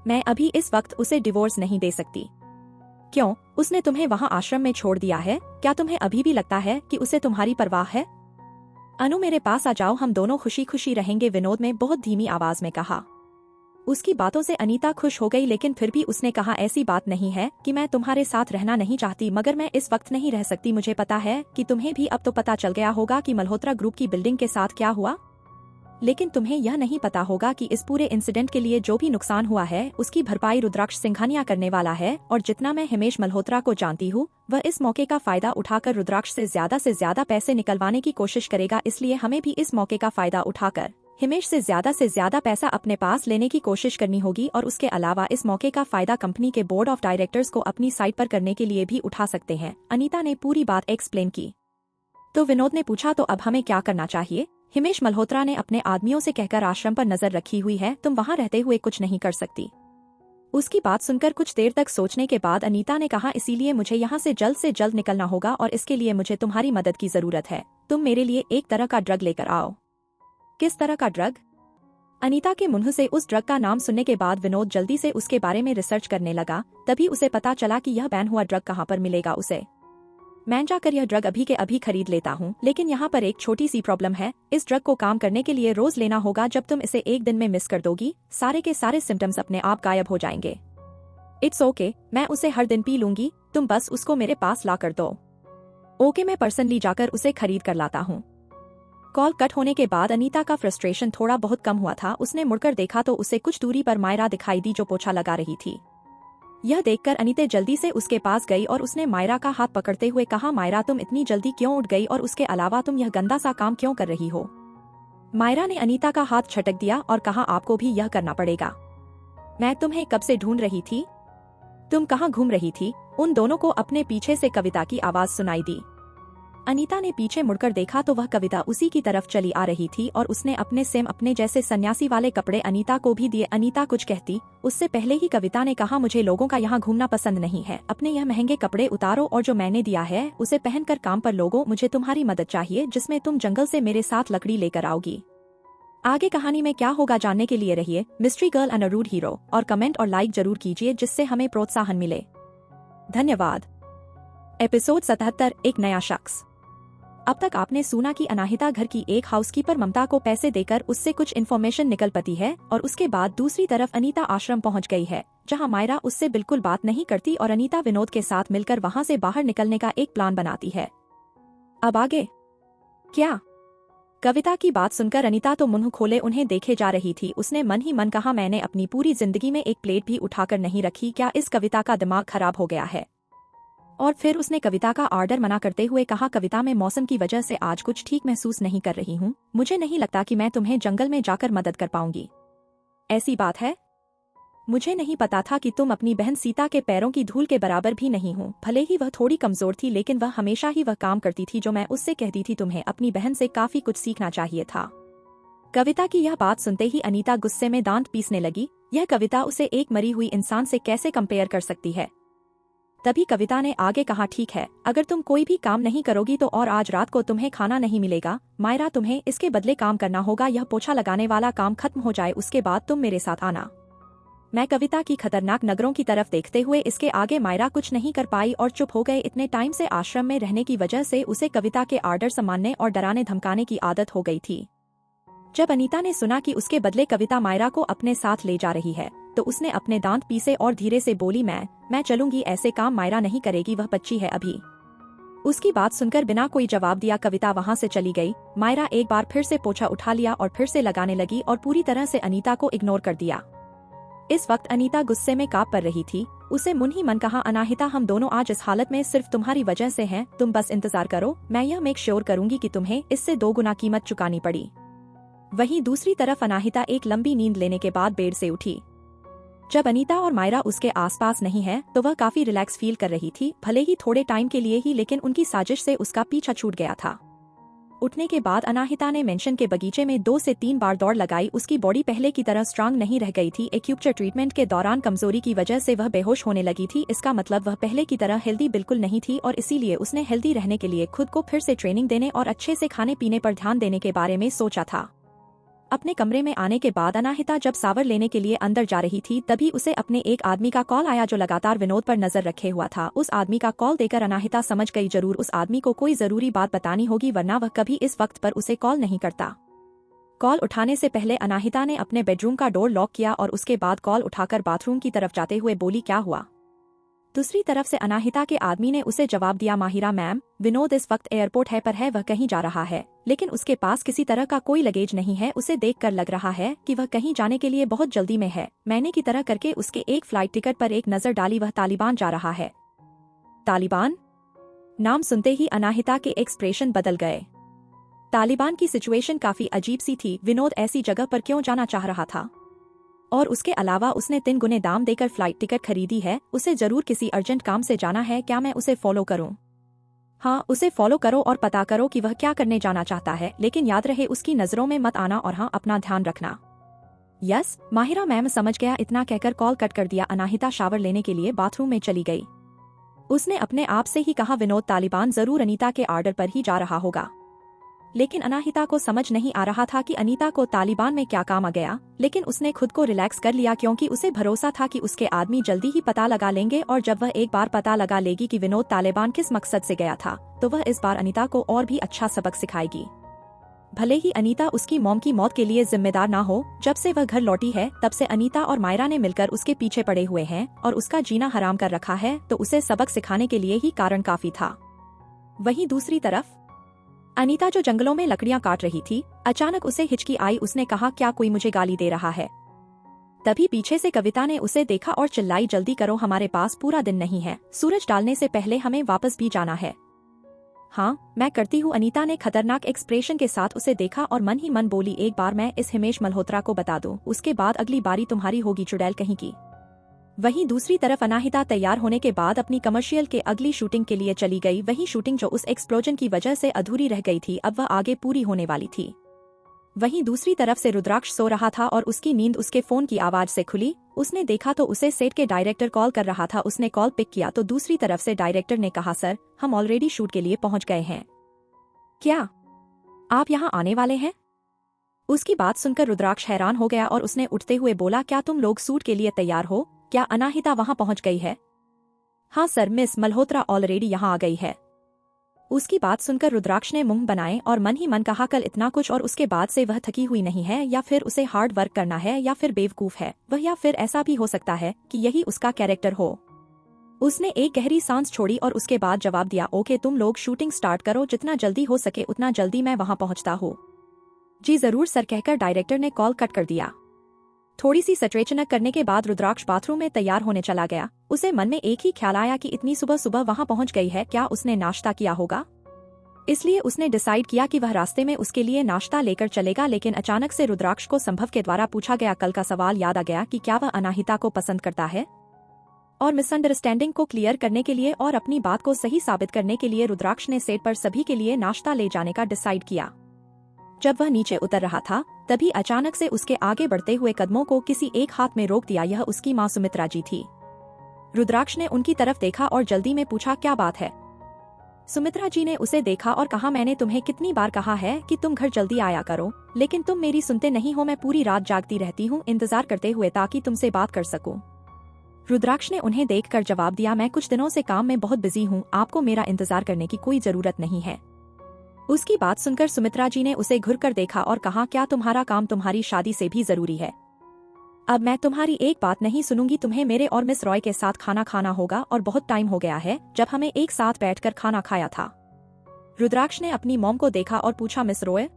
मैं अभी इस वक्त उसे डिवोर्स नहीं दे सकती। क्यों? उसने तुम्हें वहाँ आश्रम में छोड़ दिया है। क्या तुम्हें अभी भी लगता है कि उसे तुम्हारी परवाह है? अनु, मेरे पास आ जाओ, हम दोनों खुशी खुशी रहेंगे, विनोद ने बहुत धीमी आवाज में कहा। उसकी बातों से अनीता खुश हो गई, लेकिन फिर भी उसने कहा, ऐसी बात नहीं है कि मैं तुम्हारे साथ रहना नहीं चाहती, मगर मैं इस वक्त नहीं रह सकती। मुझे पता है कि तुम्हें भी अब तो पता चल गया होगा कि मल्होत्रा ग्रुप की बिल्डिंग के साथ क्या हुआ, लेकिन तुम्हें यह नहीं पता होगा कि इस पूरे इंसिडेंट के लिए जो भी नुकसान हुआ है उसकी भरपाई रुद्राक्ष सिंघानिया करने वाला है। और जितना मैं हिमेश मल्होत्रा को जानती हूँ, वह इस मौके का फायदा उठाकर रुद्राक्ष से ज्यादा पैसे निकलवाने की कोशिश करेगा। इसलिए हमें भी इस मौके का फायदा उठाकर हिमेश से ज्यादा पैसा अपने पास लेने की कोशिश करनी होगी। और उसके अलावा इस मौके का फायदा कंपनी के बोर्ड ऑफ डायरेक्टर्स को अपनी साइड पर करने के लिए भी उठा सकते हैं। अनीता ने पूरी बात एक्सप्लेन की। तो विनोद ने पूछा, तो अब हमें क्या करना चाहिए? हिमेश मल्होत्रा ने अपने आदमियों से कहकर आश्रम पर नजर रखी हुई है, तुम वहां रहते हुए कुछ नहीं कर सकती। उसकी बात सुनकर कुछ देर तक सोचने के बाद अनीता ने कहा, इसीलिए मुझे यहाँ से जल्द निकलना होगा और इसके लिए मुझे तुम्हारी मदद की जरूरत है। तुम मेरे लिए एक तरह का ड्रग लेकर आओ। किस तरह का ड्रग? अनीता के मुंह से उस ड्रग का नाम सुनने के बाद विनोद जल्दी से उसके बारे में रिसर्च करने लगा। तभी उसे पता चला कि यह बैन हुआ ड्रग कहाँ पर मिलेगा उसे। मैं जाकर यह ड्रग अभी के अभी खरीद लेता हूँ, लेकिन यहाँ पर एक छोटी सी प्रॉब्लम है। इस ड्रग को काम करने के लिए रोज लेना होगा। जब तुम इसे एक दिन में मिस कर दोगी, सारे के सारे सिम्टम्स अपने आप गायब हो जाएंगे। इट्स ओके, मैं उसे हर दिन पी लूंगी, तुम बस उसको मेरे पास ला कर दो। ओके, मैं पर्सनली जाकर उसे खरीद कर लाता हूँ। कॉल कट होने के बाद अनीता का फ्रस्ट्रेशन थोड़ा बहुत कम हुआ था। उसने मुड़कर देखा तो उसे कुछ दूरी पर मायरा दिखाई दी जो पोछा लगा रही थी। यह देखकर अनीता जल्दी से उसके पास गई और उसने मायरा का हाथ पकड़ते हुए कहा, मायरा तुम इतनी जल्दी क्यों उठ गई, और उसके अलावा तुम यह गंदा सा काम क्यों कर रही हो? मायरा ने अनीता का हाथ झटक दिया और कहा, आपको भी यह करना पड़ेगा। मैं तुम्हें कब से ढूंढ रही थी। तुम कहाँ घूम रही थी? उन दोनों को अपने पीछे से कविता की आवाज सुनाई दी। अनीता ने पीछे मुड़कर देखा तो वह कविता उसी की तरफ चली आ रही थी और उसने अपने जैसे सन्यासी वाले कपड़े अनीता को भी दिए। अनीता कुछ कहती उससे पहले ही कविता ने कहा, मुझे लोगों का यहाँ घूमना पसंद नहीं है। अपने यह महंगे कपड़े उतारो और जो मैंने दिया है उसे पहनकर काम पर लोगो। मुझे तुम्हारी मदद चाहिए, जिसमें तुम जंगल से मेरे साथ लकड़ी लेकर आओगी। आगे कहानी में क्या होगा जानने के लिए रहिए mystery girl and a rude hero, और कमेंट और लाइक जरूर कीजिए जिससे हमें प्रोत्साहन मिले। धन्यवाद। एपिसोड 77, एक नया शख्स। अब तक आपने सुना कि अनाहिता घर की एक हाउसकीपर ममता को पैसे देकर उससे कुछ इन्फॉर्मेशन निकल पाती है और उसके बाद दूसरी तरफ अनीता आश्रम पहुंच गई है, जहां मायरा उससे बिल्कुल बात नहीं करती और अनीता विनोद के साथ मिलकर वहां से बाहर निकलने का एक प्लान बनाती है। अब आगे क्या? कविता की बात सुनकर अनीता तो मुंह खोले उन्हें देखे जा रही थी। उसने मन ही मन कहा, मैंने अपनी पूरी जिंदगी में एक प्लेट भी उठाकर नहीं रखी, क्या इस कविता का दिमाग खराब हो गया है? और फिर उसने कविता का ऑर्डर मना करते हुए कहा, कविता मैं मौसम की वजह से आज कुछ ठीक महसूस नहीं कर रही हूँ, मुझे नहीं लगता कि मैं तुम्हें जंगल में जाकर मदद कर पाऊंगी। ऐसी बात है? मुझे नहीं पता था कि तुम अपनी बहन सीता के पैरों की धूल के बराबर भी नहीं हो। भले ही वह थोड़ी कमजोर थी, लेकिन वह हमेशा ही वह काम करती थी जो मैं उससे कहती थी। तुम्हें अपनी बहन से काफी कुछ सीखना चाहिए था। कविता की यह बात सुनते ही अनीता गुस्से में दांत पीसने लगी। यह कविता उसे एक मरी हुई इंसान से कैसे कंपेयर कर सकती है? तभी कविता ने आगे कहा, ठीक है, अगर तुम कोई भी काम नहीं करोगी तो और आज रात को तुम्हें खाना नहीं मिलेगा। मायरा, तुम्हें इसके बदले काम करना होगा। यह पोछा लगाने वाला काम खत्म हो जाए, उसके बाद तुम मेरे साथ आना। मैं कविता की खतरनाक नजरों की तरफ देखते हुए इसके आगे मायरा कुछ नहीं कर पाई और चुप हो गए। इतने टाइम से आश्रम में रहने की वजह से उसे कविता के आर्डर सम्मानने और डराने धमकाने की आदत हो गई थी। जब अनीता ने सुना कि उसके बदले कविता मायरा को अपने साथ ले जा रही है तो उसने अपने दांत पीसे और धीरे से बोली, मैं चलूंगी, ऐसे काम मायरा नहीं करेगी, वह बच्ची है अभी। उसकी बात सुनकर बिना कोई जवाब दिया कविता वहां से चली गई। मायरा एक बार फिर से पोछा उठा लिया और फिर से लगाने लगी और पूरी तरह से अनीता को इग्नोर कर दिया। इस वक्त अनीता गुस्से में कांप पड़ रही थी। उसे मन ही मन कहा, अनाहिता, हम दोनों आज इस हालत में सिर्फ तुम्हारी वजह से हैं। तुम बस इंतजार करो, मैं यह मेक श्योर करूंगी कि तुम्हें इससे 2 गुना कीमत चुकानी पड़ी। वहीं दूसरी तरफ अनाहिता एक लंबी नींद लेने के बाद बेड से उठी। जब अनीता और मायरा उसके आसपास नहीं है तो वह काफी रिलैक्स फील कर रही थी, भले ही थोड़े टाइम के लिए ही, लेकिन उनकी साजिश से उसका पीछा छूट गया था। उठने के बाद अनाहिता ने मेंशन के बगीचे में 2 से 3 बार दौड़ लगाई। उसकी बॉडी पहले की तरह स्ट्रांग नहीं रह गई थी। एक्यूप्चर ट्रीटमेंट के दौरान कमजोरी की वजह से वह बेहोश होने लगी थी। इसका मतलब वह पहले की तरह हेल्दी बिल्कुल नहीं थी और इसीलिए उसने हेल्दी रहने के लिए खुद को फिर से ट्रेनिंग देने और अच्छे से खाने पीने पर ध्यान देने के बारे में सोचा था। अपने कमरे में आने के बाद अनाहिता जब सावर लेने के लिए अंदर जा रही थी तभी उसे अपने एक आदमी का कॉल आया जो लगातार विनोद पर नजर रखे हुआ था। उस आदमी का कॉल देकर अनाहिता समझ गई जरूर उस आदमी को कोई जरूरी बात बतानी होगी, वरना वह कभी इस वक्त पर उसे कॉल नहीं करता। कॉल उठाने से पहले अनाहिता ने अपने बेडरूम का डोर लॉक किया और उसके बाद कॉल उठाकर बाथरूम की तरफ जाते हुए बोली, क्या हुआ? दूसरी तरफ से अनाहिता के आदमी ने उसे जवाब दिया, माहिरा मैम, विनोद इस वक्त एयरपोर्ट है पर है वह कहीं जा रहा है, लेकिन उसके पास किसी तरह का कोई लगेज नहीं है। उसे देखकर लग रहा है कि वह कहीं जाने के लिए बहुत जल्दी में है। मैंने की तरह करके उसके एक फ्लाइट टिकट पर एक नजर डाली, वह तालिबान जा रहा है। तालिबान? नाम सुनते ही अनाहिता के एक्सप्रेशन बदल गए। तालिबान की सिचुएशन काफी अजीब सी थी। विनोद ऐसी जगह पर क्यों जाना चाह रहा था? और उसके अलावा उसने 3 गुने दाम देकर फ्लाइट टिकट खरीदी है। उसे जरूर किसी अर्जेंट काम से जाना है। क्या मैं उसे फॉलो करूं? हाँ, उसे फॉलो करो और पता करो कि वह क्या करने जाना चाहता है, लेकिन याद रहे उसकी नजरों में मत आना और हाँ, अपना ध्यान रखना। यस माहिरा मैम, समझ गया। इतना कहकर कॉल कट कर दिया। अनाहिता शावर लेने के लिए बाथरूम में चली गई। उसने अपने आप से ही कहा, विनोद तालिबान जरूर अनीता के आर्डर पर ही जा रहा होगा। लेकिन अनाहिता को समझ नहीं आ रहा था कि अनीता को तालिबान में क्या काम आ गया, लेकिन उसने खुद को रिलैक्स कर लिया क्योंकि उसे भरोसा था कि उसके आदमी जल्दी ही पता लगा लेंगे और जब वह एक बार पता लगा लेगी कि विनोद तालिबान किस मकसद से गया था तो वह इस बार अनीता को और भी अच्छा सबक सिखाएगी। भले ही अनीता उसकी मॉम की मौत के लिए जिम्मेदार ना हो, जब से वह घर लौटी है तब से अनीता और मायरा ने मिलकर उसके पीछे पड़े हुए हैं और उसका जीना हराम कर रखा है, तो उसे सबक सिखाने के लिए ही कारण काफी था। वहीं दूसरी तरफ अनीता जो जंगलों में लकड़ियां काट रही थी, अचानक उसे हिचकी आई। उसने कहा, क्या कोई मुझे गाली दे रहा है? तभी पीछे से कविता ने उसे देखा और चिल्लाई, जल्दी करो, हमारे पास पूरा दिन नहीं है, सूरज डालने से पहले हमें वापस भी जाना है। हाँ मैं करती हूँ। अनीता ने खतरनाक एक्सप्रेशन के साथ उसे देखा और मन ही मन बोली, एक बार मैं इस हिमेश मल्होत्रा को बता दूं, उसके बाद अगली बारी तुम्हारी होगी, चुड़ैल कहीं की। वहीं दूसरी तरफ अनाहिता तैयार होने के बाद अपनी कमर्शियल के अगली शूटिंग के लिए चली गई। वही शूटिंग जो उस एक्सप्लोजन की वजह से अधूरी रह गई थी, अब वह आगे पूरी होने वाली थी। वहीं दूसरी तरफ से रुद्राक्ष सो रहा था और उसकी नींद उसके फोन की आवाज से खुली। उसने देखा तो उसे सेट के डायरेक्टर कॉल कर रहा था। उसने कॉल पिक किया तो दूसरी तरफ से डायरेक्टर ने कहा, सर हम ऑलरेडी शूट के लिए पहुंच गए हैं। क्या आप यहाँ आने वाले हैं? उसकी बात सुनकर रुद्राक्ष हैरान हो गया और उसने उठते हुए बोला, क्या तुम लोग शूट के लिए तैयार हो? क्या अनाहिता वहां पहुंच गई है? हाँ सर, मिस मल्होत्रा ऑलरेडी यहाँ आ गई है। उसकी बात सुनकर रुद्राक्ष ने मुंह बनाए और मन ही मन कहा, कल इतना कुछ और उसके बाद से वह थकी हुई नहीं है, या फिर उसे हार्ड वर्क करना है, या फिर बेवकूफ है वह, या फिर ऐसा भी हो सकता है कि यही उसका कैरेक्टर हो। उसने एक गहरी सांस छोड़ी और उसके बाद जवाब दिया, ओके तुम लोग शूटिंग स्टार्ट करो, जितना जल्दी हो सके उतना जल्दी मैं वहां पहुंचता हूँ। जी जरूर सर, कहकर डायरेक्टर ने कॉल कट कर दिया। थोड़ी सी सचेचनक करने के बाद रुद्राक्ष बाथरूम में तैयार होने चला गया। उसे मन में एक ही ख्याल आया कि इतनी सुबह सुबह वहां पहुंच गई है, क्या उसने नाश्ता किया होगा? इसलिए उसने डिसाइड किया कि वह रास्ते में उसके लिए नाश्ता लेकर चलेगा। लेकिन अचानक से रुद्राक्ष को संभव के द्वारा पूछा गया कल का सवाल याद आ गया कि क्या वह अनाहिता को पसंद करता है। और मिसअंडरस्टैंडिंग को क्लियर करने के लिए और अपनी बात को सही साबित करने के लिए रुद्राक्ष ने सेट पर सभी के लिए नाश्ता ले जाने का डिसाइड किया। जब वह नीचे उतर रहा था तभी अचानक से उसके आगे बढ़ते हुए कदमों को किसी एक हाथ में रोक दिया। यह उसकी मां सुमित्रा जी थी। रुद्राक्ष ने उनकी तरफ देखा और जल्दी में पूछा, क्या बात है? सुमित्रा जी ने उसे देखा और कहा, मैंने तुम्हें कितनी बार कहा है कि तुम घर जल्दी आया करो, लेकिन तुम मेरी सुनते नहीं हो। मैं पूरी रात जागती रहती हूँ इंतजार करते हुए ताकि तुमसे बात कर सकूं। रुद्राक्ष ने उन्हें देखकर जवाब दिया, मैं कुछ दिनों से काम में बहुत बिजी हूँ, आपको मेरा इंतजार करने की कोई जरूरत नहीं है। उसकी बात सुनकर सुमित्रा जी ने उसे घुरकर देखा और कहा, क्या तुम्हारा काम तुम्हारी शादी से भी जरूरी है? अब मैं तुम्हारी एक बात नहीं सुनूंगी। तुम्हें मेरे और मिस रॉय के साथ खाना खाना होगा और बहुत टाइम हो गया है जब हमें एक साथ बैठकर खाना खाया था। रुद्राक्ष ने अपनी मॉम को देखा और पूछा, मिस रॉय?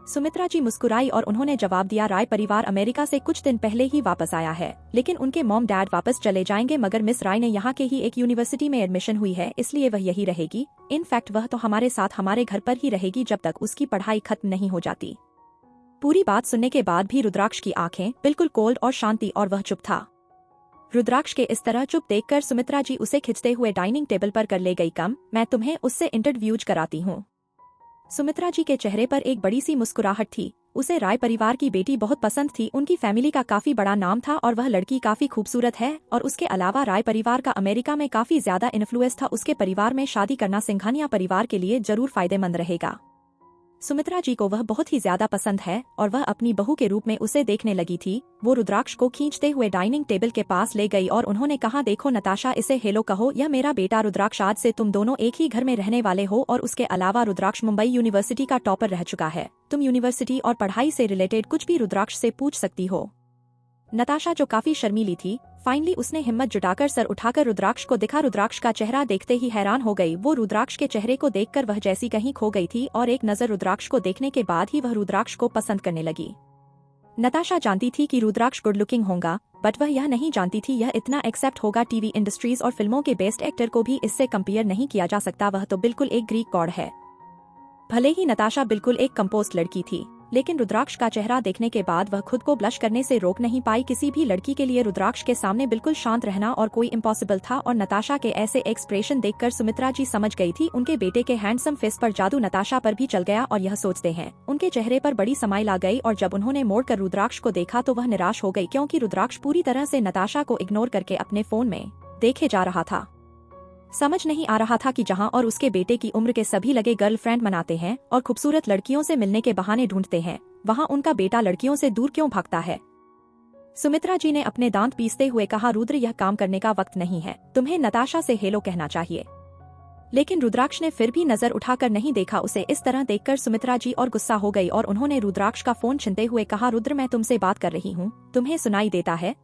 सुमित्रा जी मुस्कुराई और उन्होंने जवाब दिया, राय परिवार अमेरिका से कुछ दिन पहले ही वापस आया है, लेकिन उनके मॉम डैड वापस चले जाएंगे, मगर मिस राय ने यहाँ के ही एक यूनिवर्सिटी में एडमिशन हुई है, इसलिए वह यही रहेगी। इनफैक्ट वह तो हमारे साथ हमारे घर पर ही रहेगी जब तक उसकी पढ़ाई खत्म नहीं हो जाती। पूरी बात सुनने के बाद भी रुद्राक्ष की आंखें बिल्कुल कोल्ड और शांति और वह चुप था। रुद्राक्ष के इस तरह चुप देखकर सुमित्रा जी उसे खिंचते हुए डाइनिंग टेबल पर कर ले गई। कम, मैं तुम्हें उससे इंटरव्यूज कराती हूँ। सुमित्रा जी के चेहरे पर एक बड़ी सी मुस्कुराहट थी। उसे राय परिवार की बेटी बहुत पसंद थी। उनकी फैमिली का काफी बड़ा नाम था और वह लड़की काफी खूबसूरत है, और उसके अलावा राय परिवार का अमेरिका में काफी ज्यादा इन्फ्लुएंस था। उसके परिवार में शादी करना सिंघानिया परिवार के लिए जरूर फायदेमंद रहेगा। सुमित्रा जी को वह बहुत ही ज्यादा पसंद है और वह अपनी बहू के रूप में उसे देखने लगी थी। वो रुद्राक्ष को खींचते हुए डाइनिंग टेबल के पास ले गई और उन्होंने कहा, देखो नताशा, इसे हेलो कहो, यह मेरा बेटा रुद्राक्ष। आज से तुम दोनों एक ही घर में रहने वाले हो, और उसके अलावा रुद्राक्ष मुंबई यूनिवर्सिटी का टॉपर रह चुका है। तुम यूनिवर्सिटी और पढ़ाई से रिलेटेड कुछ भी रुद्राक्ष से पूछ सकती हो। नताशा, जो काफी शर्मीली थी, फाइनली उसने हिम्मत जुटाकर सर उठाकर रुद्राक्ष को दिखा। रुद्राक्ष का चेहरा देखते ही हैरान हो गई। वो रुद्राक्ष के चेहरे को देखकर वह जैसी कहीं खो गई थी, और एक नजर रुद्राक्ष को देखने के बाद ही वह रुद्राक्ष को पसंद करने लगी। नताशा जानती थी कि रुद्राक्ष गुड लुकिंग होगा, बट वह यह नहीं जानती थी यह इतना एक्सेप्ट होगा। टीवी इंडस्ट्रीज और फिल्मों के बेस्ट एक्टर को भी इससे कंपेयर नहीं किया जा सकता। वह तो बिल्कुल एक ग्रीक गॉड है। भले ही नताशा बिल्कुल एक कंपोस्ट लड़की थी, लेकिन रुद्राक्ष का चेहरा देखने के बाद वह खुद को ब्लश करने से रोक नहीं पाई। किसी भी लड़की के लिए रुद्राक्ष के सामने बिल्कुल शांत रहना और कोई इम्पॉसिबल था, और नताशा के ऐसे एक्सप्रेशन देखकर सुमित्रा जी समझ गई थी उनके बेटे के हैंडसम फेस पर जादू नताशा पर भी चल गया। और यह सोचते हैं उनके चेहरे पर बड़ी समाइल आ गई, और जब उन्होंने मोड़कर रुद्राक्ष को देखा तो वह निराश हो गई, क्योंकि रुद्राक्ष पूरी तरह से नताशा को इग्नोर करके अपने फोन में देखे जा रहा था। समझ नहीं आ रहा था कि जहां और उसके बेटे की उम्र के सभी लगे गर्लफ्रेंड मनाते हैं और खूबसूरत लड़कियों से मिलने के बहाने ढूंढते हैं, वहां उनका बेटा लड़कियों से दूर क्यों भागता है। सुमित्रा जी ने अपने दांत पीसते हुए कहा, रुद्र, यह काम करने का वक्त नहीं है, तुम्हें नताशा से हेलो कहना चाहिए। लेकिन रुद्राक्ष ने फिर भी नजर उठाकर नहीं देखा उसे। इस तरह देखकर सुमित्रा जी और गुस्सा हो गई और उन्होंने रुद्राक्ष का फोन छीनते हुए कहा, रुद्र, मैं तुमसे बात कर रही हूँ, तुम्हें सुनाई देता है?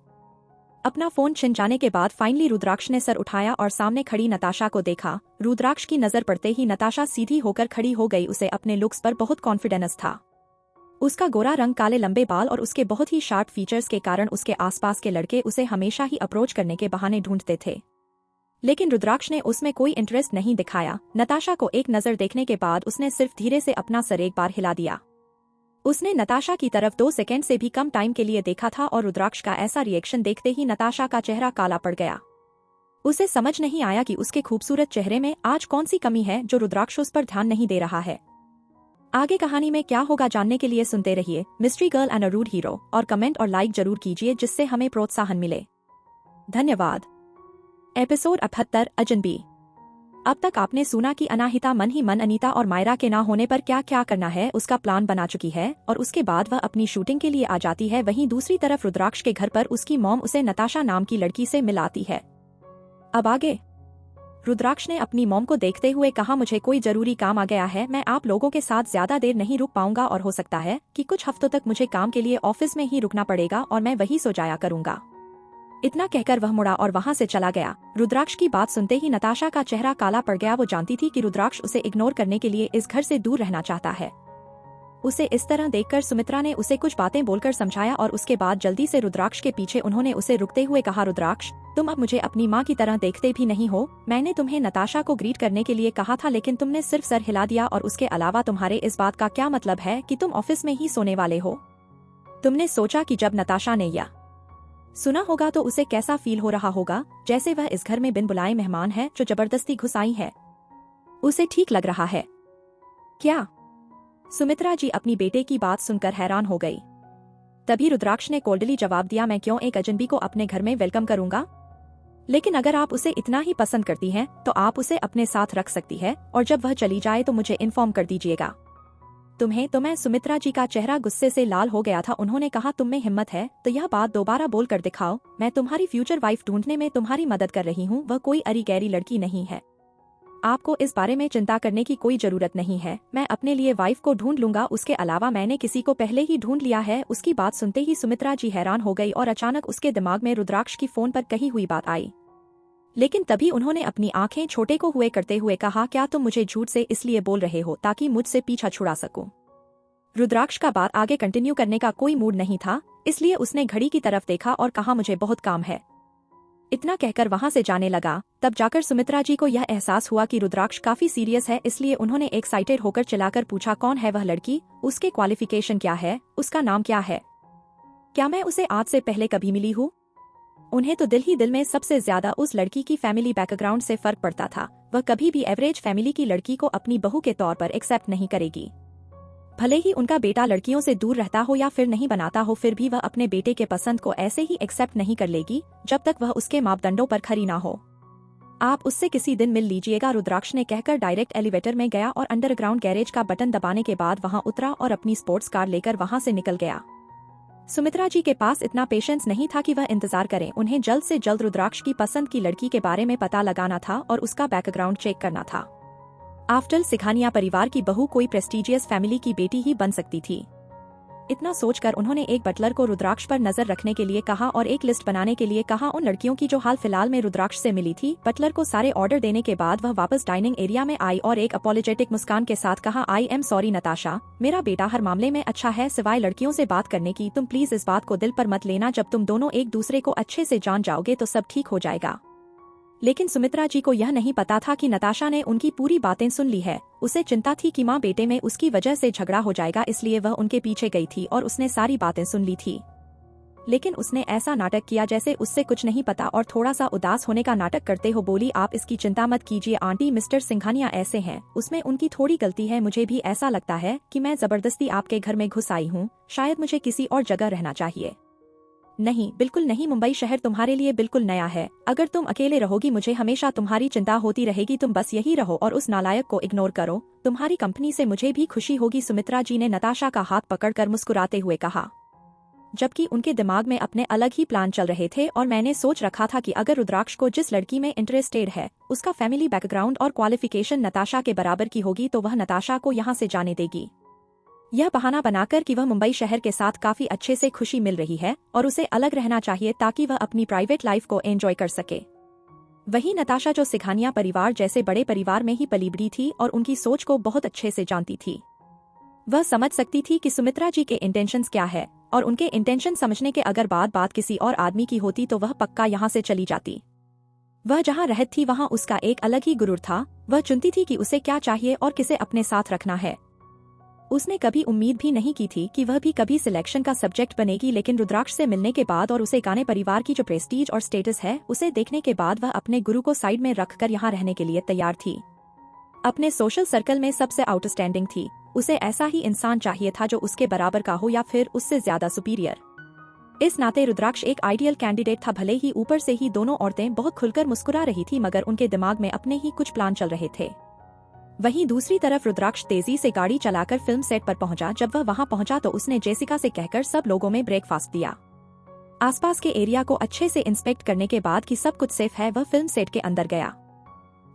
अपना फोन छिन जाने के बाद फाइनली रुद्राक्ष ने सर उठाया और सामने खड़ी नताशा को देखा। रुद्राक्ष की नजर पड़ते ही नताशा सीधी होकर खड़ी हो गई। उसे अपने लुक्स पर बहुत कॉन्फिडेंस था। उसका गोरा रंग, काले लंबे बाल और उसके बहुत ही शार्प फीचर्स के कारण उसके आसपास के लड़के उसे हमेशा ही अप्रोच करने के बहाने ढूंढते थे, लेकिन रुद्राक्ष ने उसमें कोई इंटरेस्ट नहीं दिखाया। नताशा को एक नजर देखने के बाद उसने सिर्फ धीरे से अपना सर एक बार हिला दिया। उसने नताशा की तरफ 2 सेकंड से भी कम टाइम के लिए देखा था, और रुद्राक्ष का ऐसा रिएक्शन देखते ही नताशा का चेहरा काला पड़ गया। उसे समझ नहीं आया कि उसके खूबसूरत चेहरे में आज कौन सी कमी है जो रुद्राक्ष उस पर ध्यान नहीं दे रहा है। आगे कहानी में क्या होगा जानने के लिए सुनते रहिए mystery girl and a rude hero, और कमेंट और लाइक जरूर कीजिए जिससे हमें प्रोत्साहन मिले। धन्यवाद। एपिसोड 78, अजनबी। अब तक आपने सुना कि अनाहिता मन ही मन अनीता और मायरा के ना होने पर क्या क्या करना है उसका प्लान बना चुकी है, और उसके बाद वह अपनी शूटिंग के लिए आ जाती है। वहीं दूसरी तरफ रुद्राक्ष के घर पर उसकी मॉम उसे नताशा नाम की लड़की से मिलाती है। अब आगे रुद्राक्ष ने अपनी मॉम को देखते हुए कहा, मुझे कोई जरूरी काम आ गया है, मैं आप लोगों के साथ ज्यादा देर नहीं रुक पाऊंगा, और हो सकता है कि कुछ हफ्तों तक मुझे काम के लिए ऑफिस में ही रुकना पड़ेगा और मैं वही सो जाया करूंगा। इतना कहकर वह मुड़ा और वहां से चला गया। रुद्राक्ष की बात सुनते ही नताशा का चेहरा काला पड़ गया। वो जानती थी कि रुद्राक्ष उसे इग्नोर करने के लिए इस घर से दूर रहना चाहता है। उसे इस तरह देखकर सुमित्रा ने उसे कुछ बातें बोलकर समझाया, और उसके बाद जल्दी से रुद्राक्ष के पीछे उन्होंने उसे रुकते हुए कहा, रुद्राक्ष, तुम अब मुझे अपनी माँ की तरह देखते भी नहीं हो। मैंने तुम्हें नताशा को ग्रीट करने के लिए कहा था, लेकिन तुमने सिर्फ सर हिला दिया, और उसके अलावा तुम्हारे इस बात का क्या मतलब है कि तुम ऑफिस में ही सोने वाले हो? तुमने सोचा कि जब नताशा ने यह सुना होगा तो उसे कैसा फील हो रहा होगा, जैसे वह इस घर में बिन बुलाए मेहमान है जो जबरदस्ती घुस आई है। उसे ठीक लग रहा है क्या? सुमित्रा जी अपनी बेटे की बात सुनकर हैरान हो गई। तभी रुद्राक्ष ने कोल्डली जवाब दिया, मैं क्यों एक अजनबी को अपने घर में वेलकम करूंगा? लेकिन अगर आप उसे इतना ही पसंद करती हैं तो आप उसे अपने साथ रख सकती है और जब वह चली जाए तो मुझे इन्फॉर्म कर दीजिएगा। तुम्हें तो मैं सुमित्रा जी का चेहरा गुस्से से लाल हो गया था। उन्होंने कहा, तुम में हिम्मत है तो यह बात दोबारा बोल कर दिखाओ। मैं तुम्हारी फ्यूचर वाइफ ढूंढने में तुम्हारी मदद कर रही हूँ, वह कोई अरी गहरी लड़की नहीं है। आपको इस बारे में चिंता करने की कोई जरूरत नहीं है, मैं अपने लिए वाइफ को ढूंढ लूंगा। उसके अलावा मैंने किसी को पहले ही ढूंढ लिया है। उसकी बात सुनते ही सुमित्रा जी हैरान हो गई और अचानक उसके दिमाग में रुद्राक्ष की फोन पर कही हुई बात आई। लेकिन तभी उन्होंने अपनी आंखें छोटे को हुए करते हुए कहा, क्या तुम मुझे झूठ से इसलिए बोल रहे हो ताकि मुझसे पीछा छुड़ा सकूं? रुद्राक्ष का बात आगे कंटिन्यू करने का कोई मूड नहीं था, इसलिए उसने घड़ी की तरफ देखा और कहा, मुझे बहुत काम है। इतना कहकर वहां से जाने लगा। तब जाकर सुमित्रा जी को यह एहसास हुआ कि रुद्राक्ष काफी सीरियस है, इसलिए उन्होंने एक्साइटेड होकर चिल्लाकर पूछा, कौन है वह लड़की? उसके क्वालिफिकेशन क्या है? उसका नाम क्या है? क्या मैं उसे आज से पहले कभी मिली हूँ? उन्हें तो दिल ही दिल में सबसे ज्यादा उस लड़की की फैमिली बैकग्राउंड से फर्क पड़ता था। वह कभी भी एवरेज फैमिली की लड़की को अपनी बहू के तौर पर एक्सेप्ट नहीं करेगी। भले ही उनका बेटा लड़कियों से दूर रहता हो या फिर नहीं बनाता हो, फिर भी वह अपने बेटे के पसंद को ऐसे ही एक्सेप्ट नहीं कर लेगी जब तक वह उसके मापदंडों पर खरी ना हो। आप उससे किसी दिन मिल लीजिएगा, रुद्राक्ष ने कहकर डायरेक्ट एलिवेटर में गया और अंडरग्राउंड गैरेज का बटन दबाने के बाद वहां उतरा और अपनी स्पोर्ट्स कार लेकर वहां से निकल गया। सुमित्रा जी के पास इतना पेशेंस नहीं था कि वह इंतजार करें। उन्हें जल्द से जल्द रुद्राक्ष की पसंद की लड़की के बारे में पता लगाना था और उसका बैकग्राउंड चेक करना था। आफ्टर सिघानिया परिवार की बहू कोई प्रेस्टीजियस फैमिली की बेटी ही बन सकती थी। इतना सोचकर उन्होंने एक बटलर को रुद्राक्ष पर नजर रखने के लिए कहा और एक लिस्ट बनाने के लिए कहा उन लड़कियों की जो हाल फिलहाल में रुद्राक्ष से मिली थी। बटलर को सारे ऑर्डर देने के बाद वह वापस डाइनिंग एरिया में आई और एक अपॉलोजेटिक मुस्कान के साथ कहा, आई एम सॉरी नताशा, मेरा बेटा हर मामले में अच्छा है सिवाय लड़कियों से बात करने की। तुम प्लीज इस बात को दिल पर मत लेना, जब तुम दोनों एक दूसरे को अच्छे से जान जाओगे तो सब ठीक हो जाएगा। लेकिन सुमित्रा जी को यह नहीं पता था कि नताशा ने उनकी पूरी बातें सुन ली है। उसे चिंता थी कि माँ बेटे में उसकी वजह से झगड़ा हो जाएगा, इसलिए वह उनके पीछे गई थी और उसने सारी बातें सुन ली थी। लेकिन उसने ऐसा नाटक किया जैसे उससे कुछ नहीं पता और थोड़ा सा उदास होने का नाटक करते हो बोली, आप इसकी चिंता मत कीजिए आंटी, मिस्टर सिंघानिया ऐसे हैं, उसमें उनकी थोड़ी गलती है। मुझे भी ऐसा लगता है कि मैं जबरदस्ती आपके घर में घुस आई हूँ, शायद मुझे किसी और जगह रहना चाहिए। नहीं, बिल्कुल नहीं, मुंबई शहर तुम्हारे लिए बिल्कुल नया है। अगर तुम अकेले रहोगी मुझे हमेशा तुम्हारी चिंता होती रहेगी। तुम बस यही रहो और उस नालायक को इग्नोर करो। तुम्हारी कंपनी से मुझे भी खुशी होगी। सुमित्रा जी ने नताशा का हाथ पकड़कर मुस्कुराते हुए कहा, जबकि उनके दिमाग में अपने अलग ही प्लान चल रहे थे। और मैंने सोच रखा था कि अगर रुद्राक्ष को जिस लड़की में इंटरेस्टेड है उसका फैमिली बैकग्राउंड और क्वालिफिकेशन नताशा के बराबर की होगी तो वह नताशा को यहाँ से जाने देगी। यह बहाना बनाकर कि वह मुंबई शहर के साथ काफी अच्छे से खुशी मिल रही है और उसे अलग रहना चाहिए ताकि वह अपनी प्राइवेट लाइफ को एंजॉय कर सके। वही नताशा जो सिघानिया परिवार जैसे बड़े परिवार में ही पली बड़ी थी और उनकी सोच को बहुत अच्छे से जानती थी। वह समझ सकती थी कि सुमित्रा जी के इंटेंशंस क्या है और उनके इंटेंशन समझने के अगर बात किसी और आदमी की होती तो वह पक्का यहाँ से चली जाती। वह जहाँ रहती थी वहाँ उसका एक अलग ही गुरूर था। वह चुनती थी कि उसे क्या चाहिए और किसे अपने साथ रखना है। उसने कभी उम्मीद भी नहीं की थी कि वह भी कभी सिलेक्शन का सब्जेक्ट बनेगी, लेकिन रुद्राक्ष से मिलने के बाद और उसे गाने परिवार की जो प्रेस्टीज और स्टेटस है उसे देखने के बाद वह अपने गुरु को साइड में रखकर यहाँ रहने के लिए तैयार थी। अपने सोशल सर्कल में सबसे आउटस्टैंडिंग थी। उसे ऐसा ही इंसान चाहिए था जो उसके बराबर का हो या फिर उससे ज्यादा सुपीरियर। इस नाते रुद्राक्ष एक आइडियल कैंडिडेट था। भले ही ऊपर से ही दोनों औरतें बहुत खुलकर मुस्कुरा रही थी मगर उनके दिमाग में अपने ही कुछ प्लान चल रहे थे। वहीं दूसरी तरफ रुद्राक्ष तेजी से गाड़ी चलाकर फिल्म सेट पर पहुंचा। जब वह वहां पहुंचा तो उसने जेसिका से कहकर सब लोगों में ब्रेकफास्ट दिया। आसपास के एरिया को अच्छे से इंस्पेक्ट करने के बाद कि सब कुछ सेफ है वह फिल्म सेट के अंदर गया।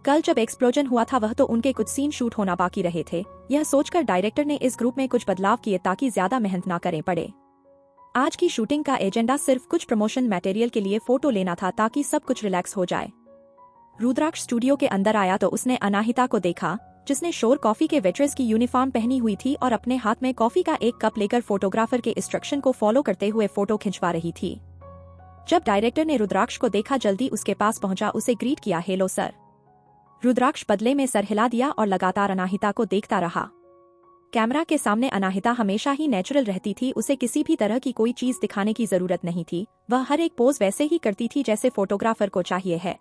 कल जब एक्सप्लोजन हुआ था वह तो उनके कुछ सीन शूट होना बाकी रहे थे। यह सोचकर डायरेक्टर ने इस ग्रुप में कुछ बदलाव किए ताकि ज्यादा मेहनत ना करनी पड़े। आज की शूटिंग का एजेंडा सिर्फ कुछ प्रमोशन मटेरियल के लिए फोटो लेना था ताकि सब कुछ रिलैक्स हो जाए। रुद्राक्ष स्टूडियो के अंदर आया तो उसने अनाहिता को देखा जिसने शोर कॉफी के वेट्रेस की यूनिफॉर्म पहनी हुई थी और अपने हाथ में कॉफी का एक कप लेकर फोटोग्राफर के इंस्ट्रक्शन को फॉलो करते हुए फोटो खिंचवा रही थी। जब डायरेक्टर ने रुद्राक्ष को देखा जल्दी उसके पास पहुंचा, उसे ग्रीट किया, हेलो सर। रुद्राक्ष बदले में सर हिला दिया और लगातार अनाहिता को देखता रहा। कैमरा के सामने अनाहिता हमेशा ही नेचुरल रहती थी। उसे किसी भी तरह की कोई चीज दिखाने की जरूरत नहीं थी। वह हर एक पोज वैसे ही करती थी जैसे फोटोग्राफर को चाहिए है।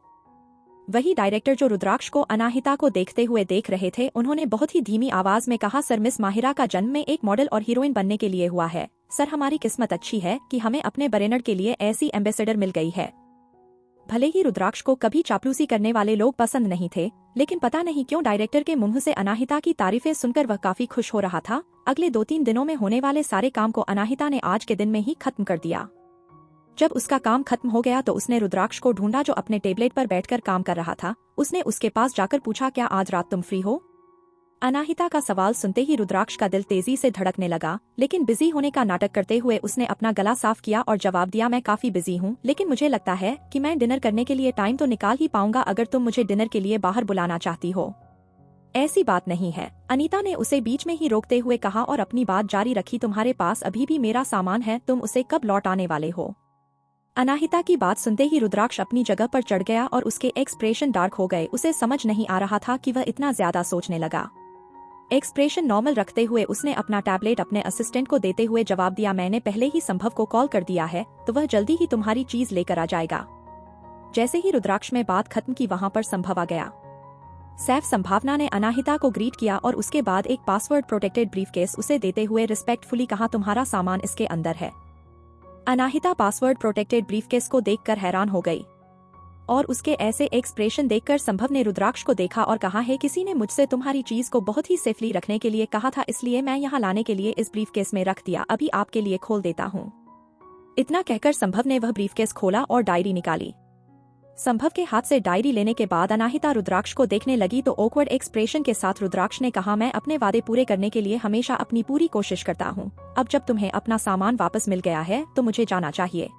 वही डायरेक्टर जो रुद्राक्ष को अनाहिता को देखते हुए देख रहे थे उन्होंने बहुत ही धीमी आवाज में कहा, सर मिस माहिरा का जन्म में एक मॉडल और हीरोइन बनने के लिए हुआ है। सर हमारी किस्मत अच्छी है कि हमें अपने बरेनर के लिए ऐसी एम्बेसडर मिल गई है। भले ही रुद्राक्ष को कभी चापलूसी करने वाले लोग पसंद नहीं थे, लेकिन पता नहीं क्यों डायरेक्टर के मुंह से अनाहिता की तारीफें सुनकर वह काफी खुश हो रहा था। अगले 2-3 दिनों में होने वाले सारे काम को अनाहिता ने आज के दिन में ही खत्म कर दिया। जब उसका काम खत्म हो गया तो उसने रुद्राक्ष को ढूंढा जो अपने टेबलेट पर बैठकर काम कर रहा था। उसने उसके पास जाकर पूछा, क्या आज रात तुम फ्री हो? अनाहिता का सवाल सुनते ही रुद्राक्ष का दिल तेजी से धड़कने लगा, लेकिन बिजी होने का नाटक करते हुए उसने अपना गला साफ किया और जवाब दिया, मैं काफी बिजी हूँ, लेकिन मुझे लगता है कि मैं डिनर करने के लिए टाइम तो निकाल ही पाऊंगा अगर तुम मुझे डिनर के लिए बाहर बुलाना चाहती हो। ऐसी बात नहीं है, अनीता ने उसे बीच में ही रोकते हुए कहा और अपनी बात जारी रखी, तुम्हारे पास अभी भी मेरा सामान है, तुम उसे कब लौट आने वाले हो? अनाहिता की बात सुनते ही रुद्राक्ष अपनी जगह पर चढ़ गया और उसके एक्सप्रेशन डार्क हो गए। उसे समझ नहीं आ रहा था कि वह इतना ज्यादा सोचने लगा। एक्सप्रेशन नॉर्मल रखते हुए उसने अपना टैबलेट अपने असिस्टेंट को देते हुए जवाब दिया, मैंने पहले ही संभव को कॉल कर दिया है, तो वह जल्दी ही तुम्हारी चीज लेकर आ जाएगा। जैसे ही रुद्राक्ष में बात खत्म की वहां पर संभव आ गया। सैफ संभावना ने अनाहिता को ग्रीट किया और उसके बाद एक पासवर्ड प्रोटेक्टेड ब्रीफकेस उसे देते हुए रिस्पेक्टफुली कहा, तुम्हारा सामान इसके अंदर है। अनाहिता पासवर्ड प्रोटेक्टेड ब्रीफकेस को देखकर हैरान हो गई और उसके ऐसे एक्सप्रेशन देखकर संभव ने रुद्राक्ष को देखा और कहा, है किसी ने मुझसे तुम्हारी चीज को बहुत ही सेफली रखने के लिए कहा था, इसलिए मैं यहाँ लाने के लिए इस ब्रीफकेस में रख दिया, अभी आपके लिए खोल देता हूँ। इतना कहकर संभव ने वह ब्रीफकेस खोला और डायरी निकाली। संभव के हाथ से डायरी लेने के बाद अनाहिता रुद्राक्ष को देखने लगी तो ऑकवर्ड एक्सप्रेशन के साथ रुद्राक्ष ने कहा, मैं अपने वादे पूरे करने के लिए हमेशा अपनी पूरी कोशिश करता हूँ, अब जब तुम्हें अपना सामान वापस मिल गया है तो मुझे जाना चाहिए।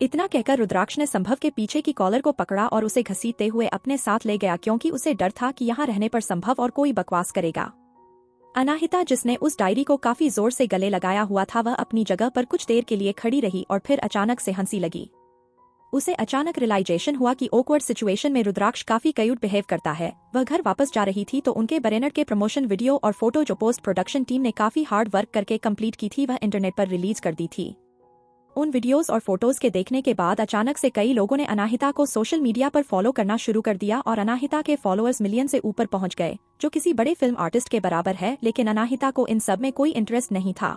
इतना कहकर रुद्राक्ष ने संभव के पीछे की कॉलर को पकड़ा और उसे घसीटते हुए अपने साथ ले गया, क्योंकि उसे डर था कि यहाँ रहने पर संभव और कोई बकवास करेगा। अनाहिता, जिसने उस डायरी को काफी जोर से गले लगाया हुआ था, वह अपनी जगह पर कुछ देर के लिए खड़ी रही और फिर अचानक से हंसी लगी। उसे अचानक रियलाइजेशन हुआ कि ऑकवर्ड सिचुएशन में रुद्राक्ष काफी क्यूट बिहेव करता है। वह घर वापस जा रही थी तो उनके बैनर के प्रमोशन वीडियो और फोटो जो पोस्ट प्रोडक्शन टीम ने काफी हार्ड वर्क करके कंप्लीट की थी, वह इंटरनेट पर रिलीज कर दी थी। उन वीडियोस और फोटोज के देखने के बाद अचानक से कई लोगों ने अनाहिता को सोशल मीडिया पर फॉलो करना शुरू कर दिया और अनाहिता के फॉलोअर्स मिलियन से ऊपर पहुंच गए, जो किसी बड़े फिल्म आर्टिस्ट के बराबर है। लेकिन अनाहिता को इन सब में कोई इंटरेस्ट नहीं था।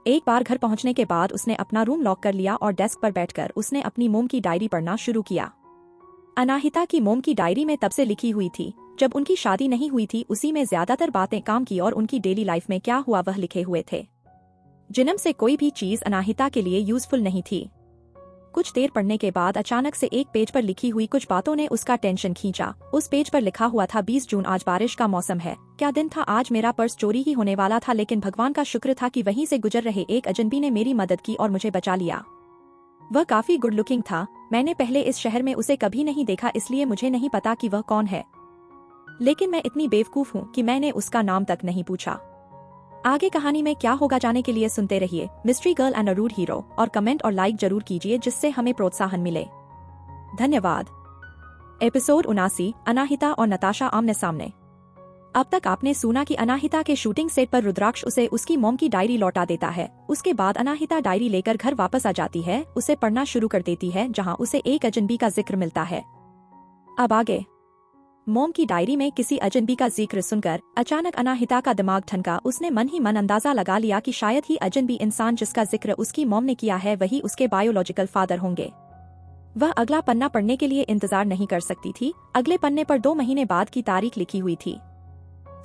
एक बार घर पहुंचने के बाद उसने अपना रूम लॉक कर लिया और डेस्क पर बैठकर उसने अपनी मोम की डायरी पढ़ना शुरू किया। अनाहिता की मोम की डायरी में तब से लिखी हुई थी जब उनकी शादी नहीं हुई थी। उसी में ज्यादातर बातें काम की और उनकी डेली लाइफ में क्या हुआ वह लिखे हुए थे। जिनम से कोई भी चीज अनाहिता के लिए यूजफुल नहीं थी। कुछ देर पढ़ने के बाद अचानक से एक पेज पर लिखी हुई कुछ बातों ने उसका टेंशन खींचा। उस पेज पर लिखा हुआ था, 20 जून आज बारिश का मौसम है। क्या दिन था, आज मेरा पर्स चोरी ही होने वाला था, लेकिन भगवान का शुक्र था कि वहीं से गुजर रहे एक अजनबी ने मेरी मदद की और मुझे बचा लिया। वह काफी गुड लुकिंग था। मैंने पहले इस शहर में उसे कभी नहीं देखा, इसलिए मुझे नहीं पता कि वह कौन है, लेकिन मैं इतनी बेवकूफ हूँ कि मैंने उसका नाम तक नहीं पूछा। आगे कहानी में क्या होगा जाने के लिए सुनते रहिए mystery girl and a rude hero, और कमेंट और लाइक जरूर कीजिए जिससे हमें प्रोत्साहन मिले। धन्यवाद। एपिसोड 79, अनाहिता और नताशा आमने सामने। अब तक आपने सुना कि अनाहिता के शूटिंग सेट पर रुद्राक्ष उसे उसकी मॉम की डायरी लौटा देता है। उसके बाद अनाहिता डायरी लेकर घर वापस आ जाती है, उसे पढ़ना शुरू कर देती है जहां उसे एक अजनबी का जिक्र मिलता है। अब आगे। मॉम की डायरी में किसी अजनबी का जिक्र सुनकर अचानक अनाहिता का दिमाग ठनका। उसने मन ही मन अंदाजा लगा लिया कि शायद ही अजनबी इंसान जिसका जिक्र उसकी मॉम ने किया है वही उसके बायोलॉजिकल फादर होंगे। वह अगला पन्ना पढ़ने के लिए इंतजार नहीं कर सकती थी। अगले पन्ने पर 2 महीने बाद की तारीख लिखी हुई थी,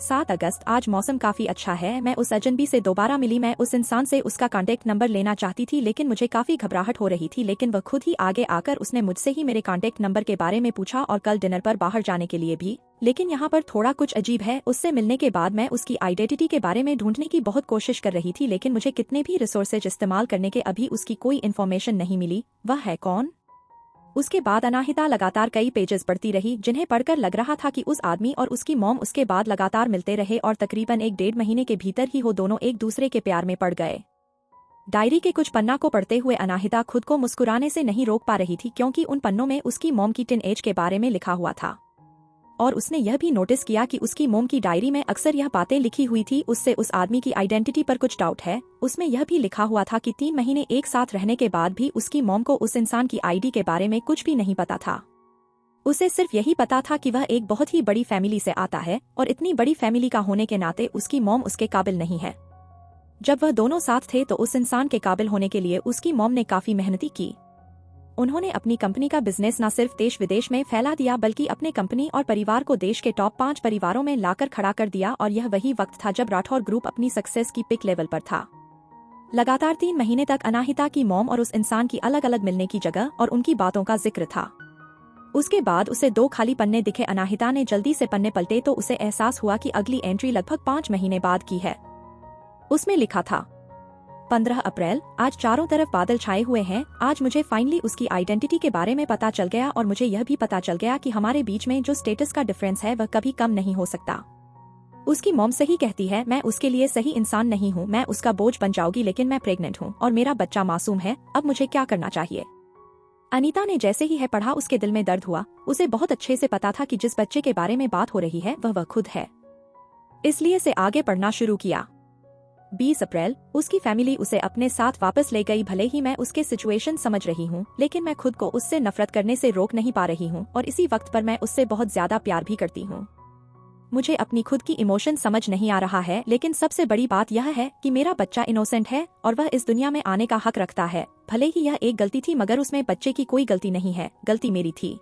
7 अगस्त। आज मौसम काफी अच्छा है। मैं उस अजनबी से दोबारा मिली। मैं उस इंसान से उसका कांटेक्ट नंबर लेना चाहती थी, लेकिन मुझे काफी घबराहट हो रही थी। लेकिन वह खुद ही आगे आकर उसने मुझसे ही मेरे कांटेक्ट नंबर के बारे में पूछा और कल डिनर पर बाहर जाने के लिए भी। लेकिन यहाँ पर थोड़ा कुछ अजीब है। उससे मिलने के बाद मैं उसकी आइडेंटिटी के बारे में ढूंढने की बहुत कोशिश कर रही थी, लेकिन मुझे कितने भी रिसोर्सेज इस्तेमाल करने के अभी उसकी कोई इन्फॉर्मेशन नहीं मिली। वह है कौन? उसके बाद अनाहिता लगातार कई पेजेस पढ़ती रही, जिन्हें पढ़कर लग रहा था कि उस आदमी और उसकी मॉम उसके बाद लगातार मिलते रहे और तकरीबन 1-1.5 महीने के भीतर ही वो दोनों एक दूसरे के प्यार में पड़ गए। डायरी के कुछ पन्ना को पढ़ते हुए अनाहिता खुद को मुस्कुराने से नहीं रोक पा रही थी, क्योंकि उन पन्नों में उसकी मॉम की टीन एज के बारे में लिखा हुआ था। और उसने यह भी नोटिस किया कि उसकी मॉम की डायरी में अक्सर यह बातें लिखी हुई थी। उससे उस आदमी की आइडेंटिटी पर कुछ डाउट है। उसमें यह भी लिखा हुआ था कि 3 महीने एक साथ रहने के बाद भी उसकी मॉम को उस इंसान की आईडी के बारे में कुछ भी नहीं पता था। उसे सिर्फ यही पता था कि वह एक बहुत ही बड़ी फैमिली से आता है और इतनी बड़ी फैमिली का होने के नाते उसकी मॉम उसके काबिल नहीं है। जब वह दोनों साथ थे तो उस इंसान के काबिल होने के लिए उसकी मॉम ने काफी मेहनती की। उन्होंने अपनी कंपनी का बिजनेस न सिर्फ देश विदेश में फैला दिया बल्कि अपने कंपनी और परिवार को देश के टॉप 5 परिवारों में लाकर खड़ा कर दिया। और यह वही वक्त था जब राठौर ग्रुप अपनी सक्सेस की पिक लेवल पर था। लगातार 3 महीने तक अनाहिता की मॉम और उस इंसान की अलग अलग मिलने की जगह और उनकी बातों का जिक्र था। उसके बाद उसे 2 खाली पन्ने दिखे। अनाहिता ने जल्दी से पन्ने पलटे तो उसे एहसास हुआ कि अगली एंट्री लगभग 5 महीने बाद की है। उसमें लिखा था 15 अप्रैल, आज चारों तरफ बादल छाए हुए हैं। आज मुझे फाइनली उसकी आइडेंटिटी के बारे में पता चल गया और मुझे यह भी पता चल गया कि हमारे बीच में जो स्टेटस का डिफरेंस है वह कभी कम नहीं हो सकता। उसकी मॉम सही कहती है, मैं उसके लिए सही इंसान नहीं हूँ। मैं उसका बोझ बन जाऊंगी, लेकिन मैं प्रेग्नेंट हूँ और मेरा बच्चा मासूम है। अब मुझे क्या करना चाहिए? अनीता ने जैसे ही है पढ़ा उसके दिल में दर्द हुआ। उसे बहुत अच्छे से पता था कि जिस बच्चे के बारे में बात हो रही है वह खुद है, इसलिए से आगे पढ़ना शुरू किया। 20 अप्रैल, उसकी फैमिली उसे अपने साथ वापस ले गई। भले ही मैं उसके सिचुएशन समझ रही हूँ, लेकिन मैं खुद को उससे नफरत करने से रोक नहीं पा रही हूँ और इसी वक्त पर मैं उससे बहुत ज्यादा प्यार भी करती हूँ। मुझे अपनी खुद की इमोशन समझ नहीं आ रहा है, लेकिन सबसे बड़ी बात यह है कि मेरा बच्चा इनोसेंट है और वह इस दुनिया में आने का हक रखता है। भले ही यह एक गलती थी, मगर उसमें बच्चे की कोई गलती नहीं है, गलती मेरी थी।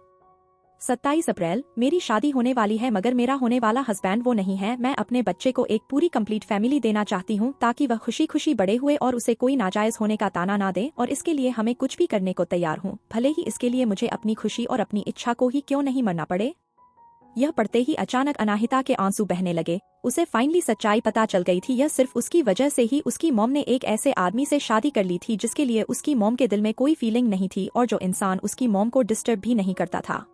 27 अप्रैल, मेरी शादी होने वाली है मगर मेरा होने वाला हस्बैंड वो नहीं है। मैं अपने बच्चे को एक पूरी कंप्लीट फैमिली देना चाहती हूँ ताकि वह खुशी खुशी बड़े हुए और उसे कोई नाजायज होने का ताना ना दे, और इसके लिए हमें कुछ भी करने को तैयार हूँ, भले ही इसके लिए मुझे अपनी खुशी और अपनी इच्छा को ही क्यों नहीं मरना पड़े। यह पढ़ते ही अचानक अनाहिता के आंसू बहने लगे। उसे फाइनली सच्चाई पता चल गई थी। यह सिर्फ उसकी वजह से ही उसकी मॉम ने एक ऐसे आदमी से शादी कर ली थी जिसके लिए उसकी मॉम के दिल में कोई फीलिंग नहीं थी और जो इंसान उसकी मॉम को डिस्टर्ब भी नहीं करता था।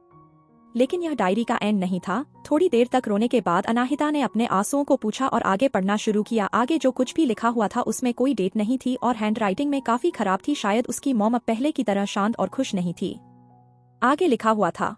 लेकिन यह डायरी का एंड नहीं था। थोड़ी देर तक रोने के बाद अनाहिता ने अपने आंसुओं को पूछा और आगे पढ़ना शुरू किया। आगे जो कुछ भी लिखा हुआ था उसमें कोई डेट नहीं थी और हैंडराइटिंग में काफी खराब थी। शायद उसकी मॉम अब पहले की तरह शांत और खुश नहीं थी। आगे लिखा हुआ था,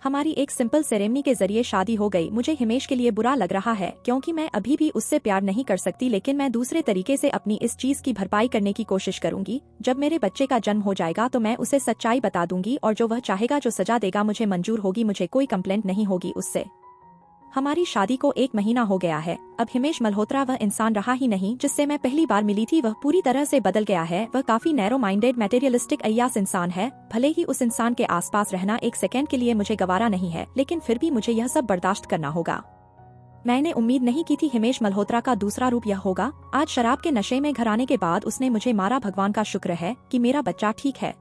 हमारी एक सिंपल सेरेमनी के जरिए शादी हो गई। मुझे हिमेश के लिए बुरा लग रहा है क्योंकि मैं अभी भी उससे प्यार नहीं कर सकती, लेकिन मैं दूसरे तरीके से अपनी इस चीज की भरपाई करने की कोशिश करूंगी। जब मेरे बच्चे का जन्म हो जाएगा तो मैं उसे सच्चाई बता दूंगी और जो वह चाहेगा, जो सजा देगा, मुझे मंजूर होगी। मुझे कोई कंप्लेंट नहीं होगी उससे। हमारी शादी को 1 महीना हो गया है। अब हिमेश मल्होत्रा वह इंसान रहा ही नहीं जिससे मैं पहली बार मिली थी। वह पूरी तरह से बदल गया है। वह काफी नैरो माइंडेड, मटेरियलिस्टिक, अय्यास इंसान है। भले ही उस इंसान के आसपास रहना एक सेकंड के लिए मुझे गवारा नहीं है, लेकिन फिर भी मुझे यह सब बर्दाश्त करना होगा। मैंने उम्मीद नहीं की थी हिमेश मल्होत्रा का दूसरा रूप यह होगा। आज शराब के नशे में घर आने के बाद उसने मुझे मारा। भगवान का शुक्र है कि मेरा बच्चा ठीक है।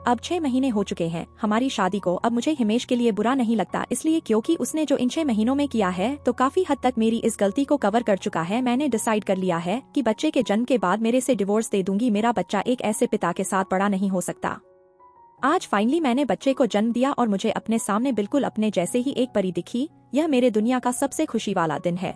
अब 6 महीने हो चुके हैं हमारी शादी को। अब मुझे हिमेश के लिए बुरा नहीं लगता, इसलिए क्योंकि उसने जो इन 6 महीनों में किया है तो काफी हद तक मेरी इस गलती को कवर कर चुका है। मैंने डिसाइड कर लिया है कि बच्चे के जन्म के बाद मेरे से डिवोर्स दे दूंगी। मेरा बच्चा एक ऐसे पिता के साथ बड़ा नहीं हो सकता। आज फाइनली मैंने बच्चे को जन्म दिया और मुझे अपने सामने बिल्कुल अपने जैसे ही एक परी दिखी। यह मेरे दुनिया का सबसे खुशी वाला दिन है।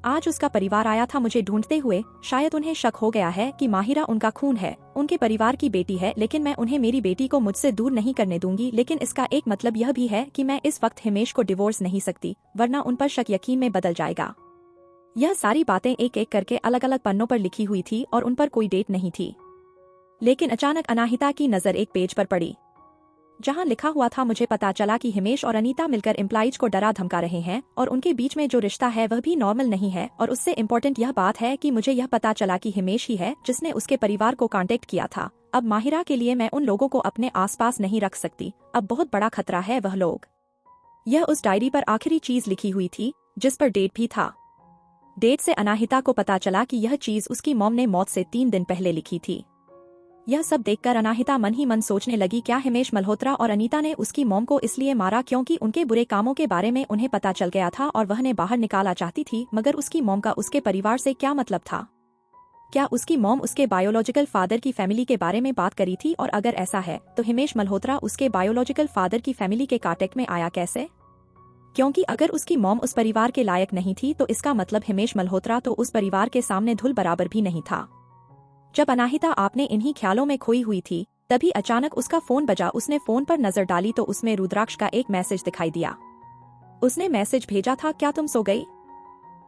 आज उसका परिवार आया था मुझे ढूंढते हुए। शायद उन्हें शक हो गया है कि माहिरा उनका खून है, उनके परिवार की बेटी है, लेकिन मैं उन्हें मेरी बेटी को मुझसे दूर नहीं करने दूंगी। लेकिन इसका एक मतलब यह भी है कि मैं इस वक्त हिमेश को डिवोर्स नहीं सकती, वरना उन पर शक यकीन में बदल जाएगा। यह सारी बातें एक एक करके अलग अलग पन्नों पर लिखी हुई थी और उन पर कोई डेट नहीं थी। लेकिन अचानक अनाहिता की नजर एक पेज पर पड़ी जहां लिखा हुआ था, मुझे पता चला कि हिमेश और अनीता मिलकर एम्प्लॉइज को डरा धमका रहे हैं और उनके बीच में जो रिश्ता है वह भी नॉर्मल नहीं है। और उससे इम्पोर्टेंट यह बात है कि मुझे यह पता चला कि हिमेश ही है जिसने उसके परिवार को कांटेक्ट किया था। अब माहिरा के लिए मैं उन लोगों को अपने आसपास नहीं रख सकती। अब बहुत बड़ा खतरा है वह लोग। यह उस डायरी पर आखिरी चीज लिखी हुई थी जिस पर डेट भी था। डेट से अनाहिता को पता चला कि यह चीज उसकी मॉम ने मौत से 3 दिन पहले लिखी थी। यह सब देखकर अनाहिता मन ही मन सोचने लगी, क्या हिमेश मल्होत्रा और अनीता ने उसकी मॉम को इसलिए मारा क्योंकि उनके बुरे कामों के बारे में उन्हें पता चल गया था और वह ने बाहर निकाला चाहती थी। मगर उसकी मॉम का उसके परिवार से क्या मतलब था? क्या उसकी मॉम उसके बायोलॉजिकल फादर की फैमिली के बारे में बात करी थी? और अगर ऐसा है तो हिमेश मल्होत्रा उसके बायोलॉजिकल फादर की फैमिली के कांटेक्ट में आया कैसे? क्योंकि अगर उसकी मॉम उस परिवार के लायक नहीं थी तो इसका मतलब हिमेश मल्होत्रा तो उस परिवार के सामने धूल बराबर भी नहीं था। जब अनाहिता आपने इन्हीं ख्यालों में खोई हुई थी तभी अचानक उसका फोन बजा। उसने फोन पर नजर डाली तो उसमें रुद्राक्ष का एक मैसेज दिखाई दिया। उसने मैसेज भेजा था, क्या तुम सो गई?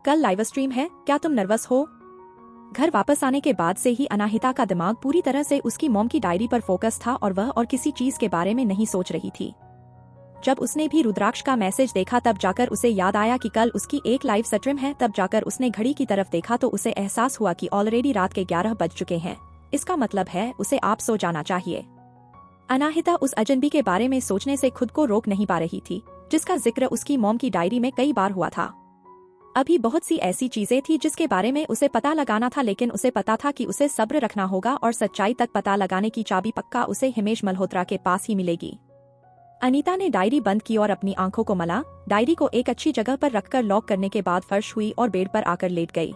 कल लाइव स्ट्रीम है, क्या तुम नर्वस हो? घर वापस आने के बाद से ही अनाहिता का दिमाग पूरी तरह से उसकी मॉम की डायरी पर फोकस था और वह और किसी चीज के बारे में नहीं सोच रही थी। जब उसने भी रुद्राक्ष का मैसेज देखा तब जाकर उसे याद आया कि कल उसकी एक लाइव स्ट्रीम है। तब जाकर उसने घड़ी की तरफ देखा तो उसे एहसास हुआ कि ऑलरेडी रात के 11 बज चुके हैं। इसका मतलब है उसे आप सो जाना चाहिए। अनाहिता उस अजनबी के बारे में सोचने से खुद को रोक नहीं पा रही थी, जिसका जिक्र उसकी मॉम की डायरी में कई बार हुआ था। अभी बहुत सी ऐसी चीजें थी जिसके बारे में उसे पता लगाना था, लेकिन उसे पता था कि उसे सब्र रखना होगा और सच्चाई तक पता लगाने की चाबी पक्का उसे हिमेश मल्होत्रा के पास ही मिलेगी। अनीता ने डायरी बंद की और अपनी आंखों को मला। डायरी को एक अच्छी जगह पर रखकर लॉक करने के बाद फर्श हुई और बेड पर आकर लेट गई।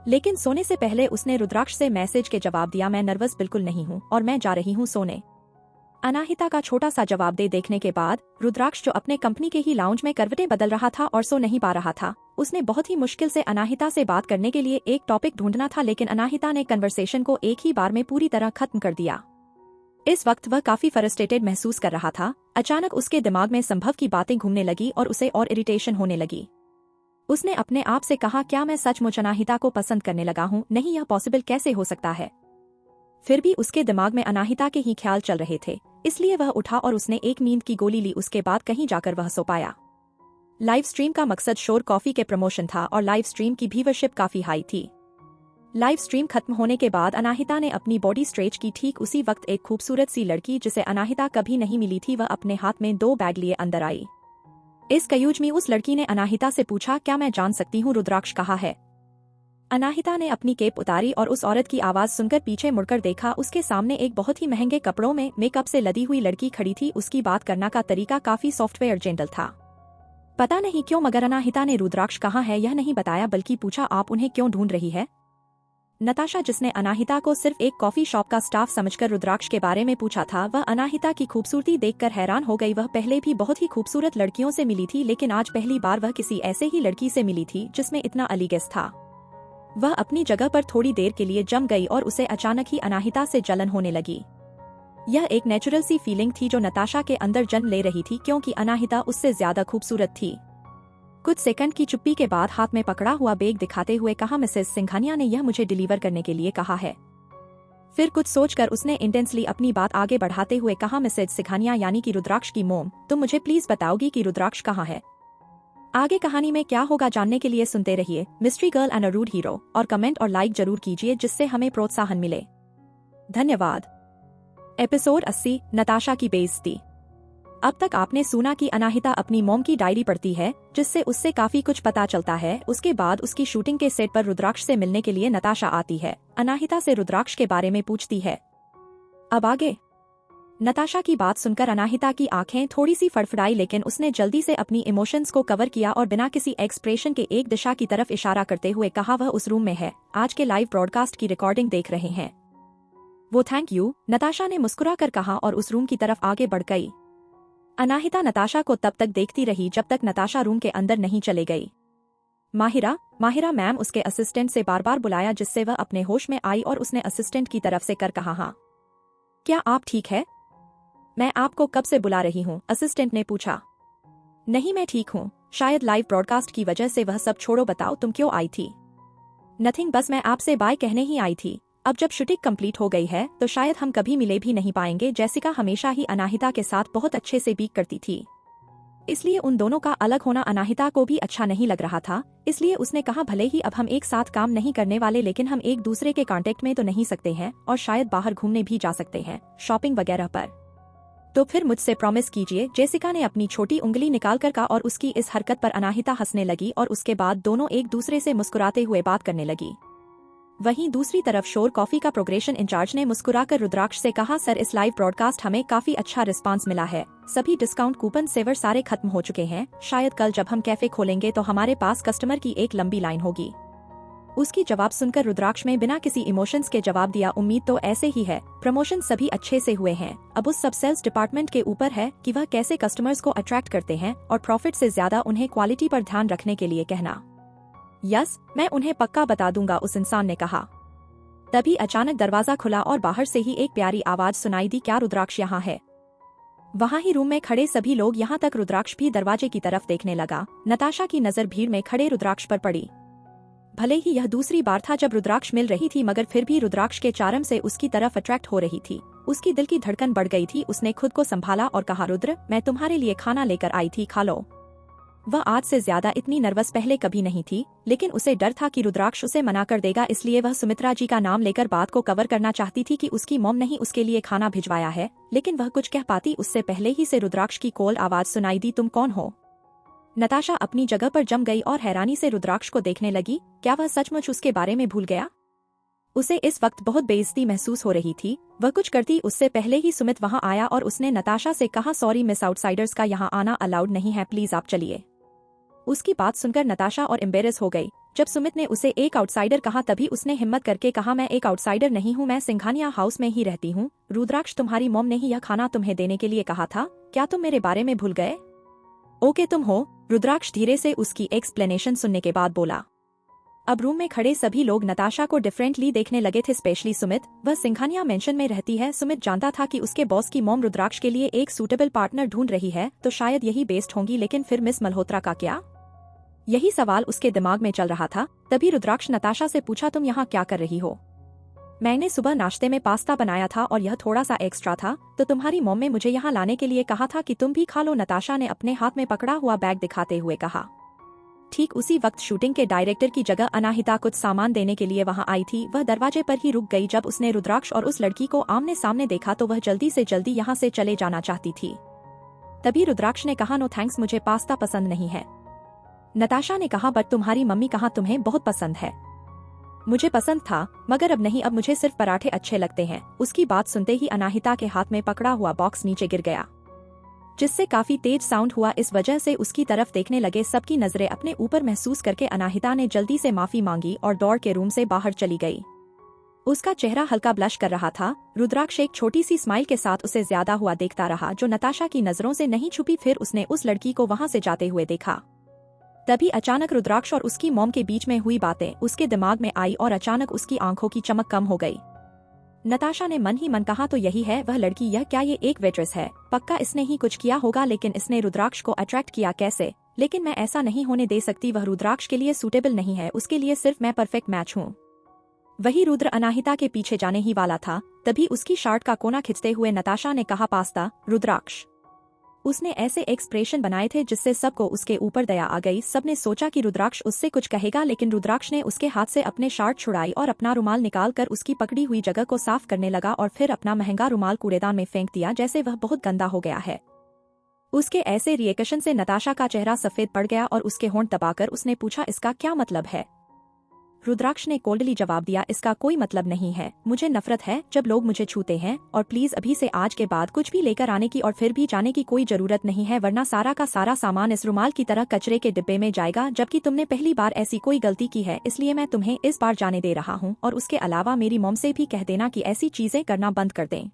लेकिन सोने से पहले उसने रुद्राक्ष से मैसेज के जवाब दिया, मैं नर्वस बिल्कुल नहीं हूँ और मैं जा रही हूँ सोने। अनाहिता का छोटा सा जवाब दे देखने के बाद रुद्राक्ष, जो अपने कंपनी के ही लाउंज में करवटें बदल रहा था और सो नहीं पा रहा था, उसने बहुत ही मुश्किल से अनाहिता से बात करने के लिए एक टॉपिक ढूंढना था, लेकिन अनाहिता ने कन्वर्सेशन को एक ही बार में पूरी तरह खत्म कर दिया। इस वक्त वह काफी फ्रस्ट्रेटेड महसूस कर रहा था। अचानक उसके दिमाग में संभव की बातें घूमने लगी और उसे और इरिटेशन होने लगी। उसने अपने आप से कहा, क्या मैं सचमुच अनाहिता को पसंद करने लगा हूँ? नहीं, यह पॉसिबल कैसे हो सकता है? फिर भी उसके दिमाग में अनाहिता के ही ख्याल चल रहे थे, इसलिए वह उठा और उसने एक नींद की गोली ली। उसके बाद कहीं जाकर वह सो पाया। लाइव स्ट्रीम का मकसद श्योर कॉफी के प्रमोशन था और लाइव स्ट्रीम की व्यूअरशिप काफी हाई थी। लाइव स्ट्रीम खत्म होने के बाद अनाहिता ने अपनी बॉडी स्ट्रेच की। ठीक उसी वक्त एक खूबसूरत सी लड़की, जिसे अनाहिता कभी नहीं मिली थी, वह अपने हाथ में 2 बैग लिए अंदर आई। इस कयूज में उस लड़की ने अनाहिता से पूछा, क्या मैं जान सकती हूँ रुद्राक्ष कहाँ है? अनाहिता ने अपनी केप उतारी और उस औरत की आवाज सुनकर पीछे मुड़कर देखा। उसके सामने एक बहुत ही महंगे कपड़ों में मेकअप से लदी हुई लड़की खड़ी थी। उसकी बात करना का तरीका काफी सॉफ्टवेयर जेंटल था। पता नहीं क्यों, मगर अनाहिता ने रुद्राक्ष कहाँ है यह नहीं बताया, बल्कि पूछा, आप उन्हें क्यों ढूंढ रही है? नताशा, जिसने अनाहिता को सिर्फ एक कॉफी शॉप का स्टाफ समझकर रुद्राक्ष के बारे में पूछा था, वह अनाहिता की खूबसूरती देखकर हैरान हो गई। वह पहले भी बहुत ही खूबसूरत लड़कियों से मिली थी, लेकिन आज पहली बार वह किसी ऐसे ही लड़की से मिली थी जिसमें इतना एलिगेंस था। वह अपनी जगह पर थोड़ी देर के लिए जम गई और उसे अचानक ही अनाहिता से जलन होने लगी। यह एक नेचुरल सी फीलिंग थी जो नताशा के अंदर जन्म ले रही थी, क्योंकि अनाहिता उससे ज्यादा खूबसूरत थी। कुछ सेकंड की चुप्पी के बाद हाथ में पकड़ा हुआ बैग दिखाते हुए कहा, मिसेस सिंघानिया ने यह मुझे डिलीवर करने के लिए कहा है। फिर कुछ सोचकर उसने इंटेंसली अपनी बात आगे बढ़ाते हुए कहा, मिसेस सिंघानिया यानी कि रुद्राक्ष की मोम, तुम मुझे प्लीज बताओगी कि रुद्राक्ष कहाँ है? आगे कहानी में क्या होगा जानने के लिए सुनते रहिए mystery girl and a rude hero, और कमेंट और लाइक जरूर कीजिए जिससे हमें प्रोत्साहन मिले। धन्यवाद। एपिसोड 80, नताशा की बेइज्जती। अब तक आपने सुना कि अनाहिता अपनी मॉम की डायरी पढ़ती है, जिससे उससे काफी कुछ पता चलता है। उसके बाद उसकी शूटिंग के सेट पर रुद्राक्ष से मिलने के लिए नताशा आती है। अनाहिता से रुद्राक्ष के बारे में पूछती है। अब आगे। नताशा की बात सुनकर अनाहिता की आंखें थोड़ी सी फड़फड़ाई, लेकिन उसने जल्दी से अपनी इमोशंस को कवर किया और बिना किसी एक्सप्रेशन के एक दिशा की तरफ इशारा करते हुए कहा, वह उस रूम में है, आज के लाइव ब्रॉडकास्ट की रिकॉर्डिंग देख रहे हैं। वो थैंक यू, नताशा ने मुस्कुराकर कहा और उस रूम की तरफ आगे बढ़ गई। अनाहिता नताशा को तब तक देखती रही जब तक नताशा रूम के अंदर नहीं चले गई। माहिरा मैम, उसके असिस्टेंट से बार बार बुलाया, जिससे वह अपने होश में आई और उसने असिस्टेंट की तरफ से कर कहा, हाँ क्या आप ठीक है? मैं आपको कब से बुला रही हूँ, असिस्टेंट ने पूछा। नहीं मैं ठीक हूँ, शायद लाइव ब्रॉडकास्ट की वजह से। वह सब छोड़ो, बताओ तुम क्यों आई थी? नथिंग, बस मैं आपसे बाय कहने ही आई थी। अब जब शूटिंग कंप्लीट हो गई है तो शायद हम कभी मिले भी नहीं पाएंगे। जेसिका हमेशा ही अनाहिता के साथ बहुत अच्छे से बीक करती थी, इसलिए उन दोनों का अलग होना अनाहिता को भी अच्छा नहीं लग रहा था। इसलिए उसने कहा, भले ही अब हम एक साथ काम नहीं करने वाले, लेकिन हम एक दूसरे के कांटेक्ट में तो नहीं सकते हैं, और शायद बाहर घूमने भी जा सकते हैं, शॉपिंग वगैरह पर। तो फिर मुझसे प्रॉमिस कीजिए, जेसिका ने अपनी छोटी उंगली निकालकर कहा, और उसकी इस हरकत पर अनाहिता हंसने लगी और उसके बाद दोनों एक दूसरे से मुस्कुराते हुए बात करने लगी। वहीं दूसरी तरफ शोर कॉफी का प्रोग्रेशन इंचार्ज ने मुस्कुराकर रुद्राक्ष से कहा, सर इस लाइव ब्रॉडकास्ट हमें काफी अच्छा रिस्पांस मिला है। सभी डिस्काउंट कूपन सेवर सारे खत्म हो चुके हैं। शायद कल जब हम कैफे खोलेंगे तो हमारे पास कस्टमर की एक लंबी लाइन होगी। उसकी जवाब सुनकर रुद्राक्ष में बिना किसी इमोशंस के जवाब दिया, उम्मीद तो ऐसे ही है। प्रमोशन सभी अच्छे से हुए हैं, अब उस सब सेल्स डिपार्टमेंट के ऊपर है कि वह कैसे कस्टमर्स को अट्रैक्ट करते हैं और प्रॉफिट से ज्यादा उन्हें क्वालिटी पर ध्यान रखने के लिए कहना। यस, मैं उन्हें पक्का बता दूंगा, उस इंसान ने कहा। तभी अचानक दरवाजा खुला और बाहर से ही एक प्यारी आवाज सुनाई दी, क्या रुद्राक्ष यहाँ है? वहाँ ही रूम में खड़े सभी लोग, यहाँ तक रुद्राक्ष भी दरवाजे की तरफ देखने लगा। नताशा की नजर भीड़ में खड़े रुद्राक्ष पर पड़ी। भले ही यह दूसरी बार था जब रुद्राक्ष मिल रही थी, मगर फिर भी रुद्राक्ष के चार्म से उसकी तरफ अट्रैक्ट हो रही थी। उसकी दिल की धड़कन बढ़ गई थी। उसने खुद को संभाला और कहा, रुद्र मैं तुम्हारे लिए खाना लेकर आई थी, खा लो। वह आज से ज्यादा इतनी नर्वस पहले कभी नहीं थी, लेकिन उसे डर था कि रुद्राक्ष उसे मना कर देगा, इसलिए वह सुमित्रा जी का नाम लेकर बात को कवर करना चाहती थी कि उसकी मॉम ने ही उसके लिए खाना भिजवाया है, लेकिन वह कुछ कह पाती उससे पहले ही से रुद्राक्ष की कोल्ड आवाज सुनाई दी, तुम कौन हो? नताशा अपनी जगह पर जम गई और हैरानी से रुद्राक्ष को देखने लगी। क्या वह सचमुच उसके बारे में भूल गया? उसे इस वक्त बहुत बेइज्जती महसूस हो रही थी। वह कुछ करती उससे पहले ही सुमित वहां आया और उसने नताशा से कहा, सॉरी मिस, आउटसाइडर्स का यहाँ आना अलाउड नहीं है, प्लीज आप चलिए। उसकी बात सुनकर नताशा और एम्बेरस हो गई। जब सुमित ने उसे एक आउटसाइडर कहा तभी उसने हिम्मत करके कहा, मैं एक आउटसाइडर नहीं हूँ, मैं सिंघानिया हाउस में ही रहती हूँ। रुद्राक्ष, तुम्हारी मॉम ने ही यह खाना तुम्हें देने के लिए कहा था, क्या तुम मेरे बारे में भूल गए? ओके तुम हो, रुद्राक्ष धीरे से उसकी एक्सप्लेनेशन सुनने के बाद बोला। अब रूम में खड़े सभी लोग नताशा को डिफरेंटली देखने लगे थे, स्पेशली सुमित। वह सिंघानिया मेंशन में रहती है। सुमित जानता था कि उसके बॉस की मॉम रुद्राक्ष के लिए एक सूटेबल पार्टनर ढूंढ रही है, तो शायद यही बेस्ट होंगी, लेकिन फिर मिस मल्होत्रा का क्या? यही सवाल उसके दिमाग में चल रहा था। तभी रुद्राक्ष नताशा से पूछा, तुम यहाँ क्या कर रही हो? मैंने सुबह नाश्ते में पास्ता बनाया था और यह थोड़ा सा एक्स्ट्रा था, तो तुम्हारी मॉम ने मुझे यहाँ लाने के लिए कहा था कि तुम भी खा लो, नताशा ने अपने हाथ में पकड़ा हुआ बैग दिखाते हुए कहा। ठीक उसी वक्त शूटिंग के डायरेक्टर की जगह अनाहिता कुछ सामान देने के लिए वहां आई थी। वह दरवाजे पर ही रुक गई। जब उसने रुद्राक्ष और उस लड़की को आमने सामने देखा तो वह जल्दी से जल्दी यहाँ से चले जाना चाहती थी। तभी रुद्राक्ष ने कहा, नो थैंक्स, मुझे पास्ता पसंद नहीं है। नताशा ने कहा, बट तुम्हारी मम्मी कहा तुम्हें बहुत पसंद है। मुझे पसंद था मगर अब नहीं, अब मुझे सिर्फ पराठे अच्छे लगते हैं। उसकी बात सुनते ही अनाहिता के हाथ में पकड़ा हुआ बॉक्स नीचे गिर गया, जिससे काफी तेज साउंड हुआ। इस वजह से उसकी तरफ देखने लगे सबकी नजरें अपने ऊपर महसूस करके अनाहिता ने जल्दी से माफी मांगी और दौड़ के रूम से बाहर चली गई। उसका चेहरा हल्का ब्लश कर रहा था। रुद्राक्ष एक छोटी सी स्माइल के साथ उसे ज्यादा हुआ देखता रहा, जो नताशा की नजरों से नहीं छुपी। फिर उसने उस लड़की को वहां से जाते हुए देखा। तभी अचानक रुद्राक्ष और उसकी मॉम के बीच में हुई बातें उसके दिमाग में आई और अचानक उसकी आंखों की चमक कम हो गई। नताशा ने मन ही मन कहा, तो यही है वह लड़की, यह क्या ये एक वेट्रेस है? पक्का इसने ही कुछ किया होगा, लेकिन इसने रुद्राक्ष को अट्रैक्ट किया कैसे? लेकिन मैं ऐसा नहीं होने दे सकती, वह रुद्राक्ष के लिए सूटेबल नहीं है, उसके लिए सिर्फ मैं परफेक्ट मैच हूँ। वही रुद्र अनाहिता के पीछे जाने ही वाला था। तभी उसकी शर्ट का कोना खिंचते हुए नताशा ने कहा, पास्ता। रुद्राक्ष। उसने ऐसे एक्सप्रेशन बनाए थे जिससे सबको उसके ऊपर दया आ गई। सबने सोचा कि रुद्राक्ष उससे कुछ कहेगा, लेकिन रुद्राक्ष ने उसके हाथ से अपने शर्ट छुड़ाई और अपना रुमाल निकालकर उसकी पकड़ी हुई जगह को साफ करने लगा और फिर अपना महंगा रुमाल कूड़ेदान में फेंक दिया, जैसे वह बहुत गंदा हो गया है। उसके ऐसे रिएक्शन से नताशा का चेहरा सफेद पड़ गया और उसके होंठ दबाकर उसने पूछा, इसका क्या मतलब है? रुद्राक्ष ने कोल्डली जवाब दिया, इसका कोई मतलब नहीं है। मुझे नफरत है जब लोग मुझे छूते हैं, और प्लीज अभी से आज के बाद कुछ भी लेकर आने की और फिर भी जाने की कोई जरूरत नहीं है, वरना सारा का सारा सामान इस रुमाल की तरह कचरे के डिब्बे में जाएगा। जबकि तुमने पहली बार ऐसी कोई गलती की है, इसलिए मैं तुम्हें इस बार जाने दे रहा हूँ, और उसके अलावा मेरी मॉम से भी कह देना कि ऐसी चीजें करना बंद कर दें।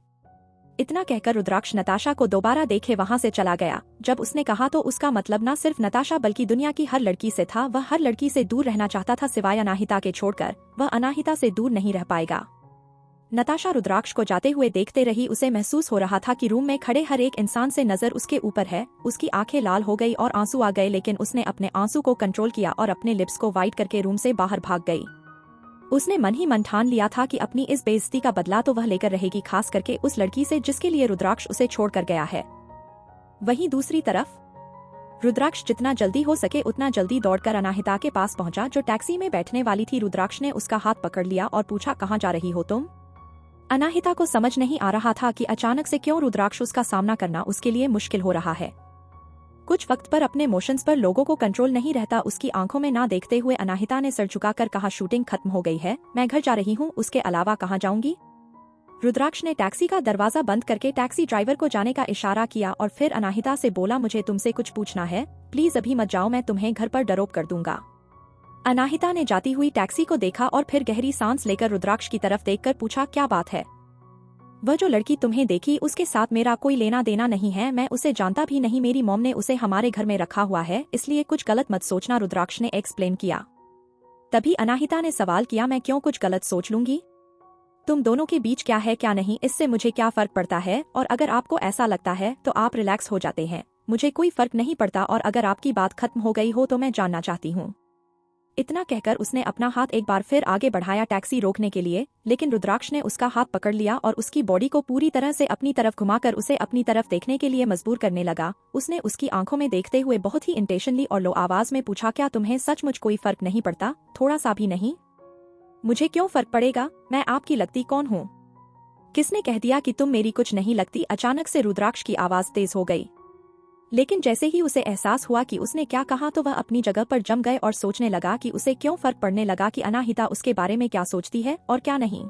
इतना कहकर रुद्राक्ष नताशा को दोबारा देखे वहां से चला गया। जब उसने कहा तो उसका मतलब न सिर्फ नताशा बल्कि दुनिया की हर लड़की से था। वह हर लड़की से दूर रहना चाहता था सिवाय अनाहिता के छोड़कर। वह अनाहिता से दूर नहीं रह पाएगा। नताशा रुद्राक्ष को जाते हुए देखते रही। उसे महसूस हो रहा था कि रूम में खड़े हर एक इंसान से नजर उसके ऊपर है। उसकी आंखें लाल हो गई और आंसू आ गए, लेकिन उसने अपने आंसू को कंट्रोल किया और अपने लिप्स को वाइट करके रूम से बाहर भाग गई। उसने मन ही मन ठान लिया था कि अपनी इस बेइज्जती का बदला तो वह लेकर रहेगी, खास करके उस लड़की से जिसके लिए रुद्राक्ष उसे छोड़कर गया है। वहीं दूसरी तरफ रुद्राक्ष जितना जल्दी हो सके उतना जल्दी दौड़कर अनाहिता के पास पहुंचा, जो टैक्सी में बैठने वाली थी। रुद्राक्ष ने उसका हाथ पकड़ लिया और पूछा, कहाँ जा रही हो तुम? अनाहिता को समझ नहीं आ रहा था कि अचानक से क्यों रुद्राक्ष उसका सामना करना उसके लिए मुश्किल हो रहा है। कुछ वक्त पर अपने इमोशंस पर लोगों को कंट्रोल नहीं रहता। उसकी आंखों में ना देखते हुए अनाहिता ने सर झुकाकर कहा, शूटिंग खत्म हो गई है, मैं घर जा रही हूँ, उसके अलावा कहाँ जाऊंगी? रुद्राक्ष ने टैक्सी का दरवाजा बंद करके टैक्सी ड्राइवर को जाने का इशारा किया और फिर अनाहिता से बोला, मुझे तुमसे कुछ पूछना है, प्लीज अभी मत जाओ, मैं तुम्हें घर पर ड्रॉप कर दूंगा। अनाहिता ने जाती हुई टैक्सी को देखा और फिर गहरी सांस लेकर रुद्राक्ष की तरफ देखकर पूछा, क्या बात है? वह जो लड़की तुम्हें देखी उसके साथ मेरा कोई लेना देना नहीं है, मैं उसे जानता भी नहीं, मेरी मॉम ने उसे हमारे घर में रखा हुआ है, इसलिए कुछ गलत मत सोचना, रुद्राक्ष ने एक्सप्लेन किया। तभी अनाहिता ने सवाल किया, मैं क्यों कुछ गलत सोच लूंगी? तुम दोनों के बीच क्या है क्या नहीं, इससे मुझे क्या फर्क पड़ता है? और अगर आपको ऐसा लगता है तो आप रिलैक्स हो जाते हैं, मुझे कोई फर्क नहीं पड़ता, और अगर आपकी बात खत्म हो गई हो तो मैं जानना चाहती हूँ। इतना कहकर उसने अपना हाथ एक बार फिर आगे बढ़ाया टैक्सी रोकने के लिए, लेकिन रुद्राक्ष ने उसका हाथ पकड़ लिया और उसकी बॉडी को पूरी तरह से अपनी तरफ घुमाकर उसे अपनी तरफ देखने के लिए मजबूर करने लगा। उसने उसकी आंखों में देखते हुए बहुत ही इंटेंशनली और लो आवाज में पूछा, क्या तुम्हें सचमुच कोई फर्क नहीं पड़ता, थोड़ा सा भी नहीं? मुझे क्यों फर्क पड़ेगा, मैं आपकी लगती कौन हूँ? किसने कह दिया कि तुम मेरी कुछ नहीं लगती? अचानक से रुद्राक्ष की आवाज तेज हो गई, लेकिन जैसे ही उसे एहसास हुआ कि उसने क्या कहा तो वह अपनी जगह पर जम गए और सोचने लगा कि उसे क्यों फर्क पड़ने लगा कि अनाहिता उसके बारे में क्या सोचती है और क्या नहीं।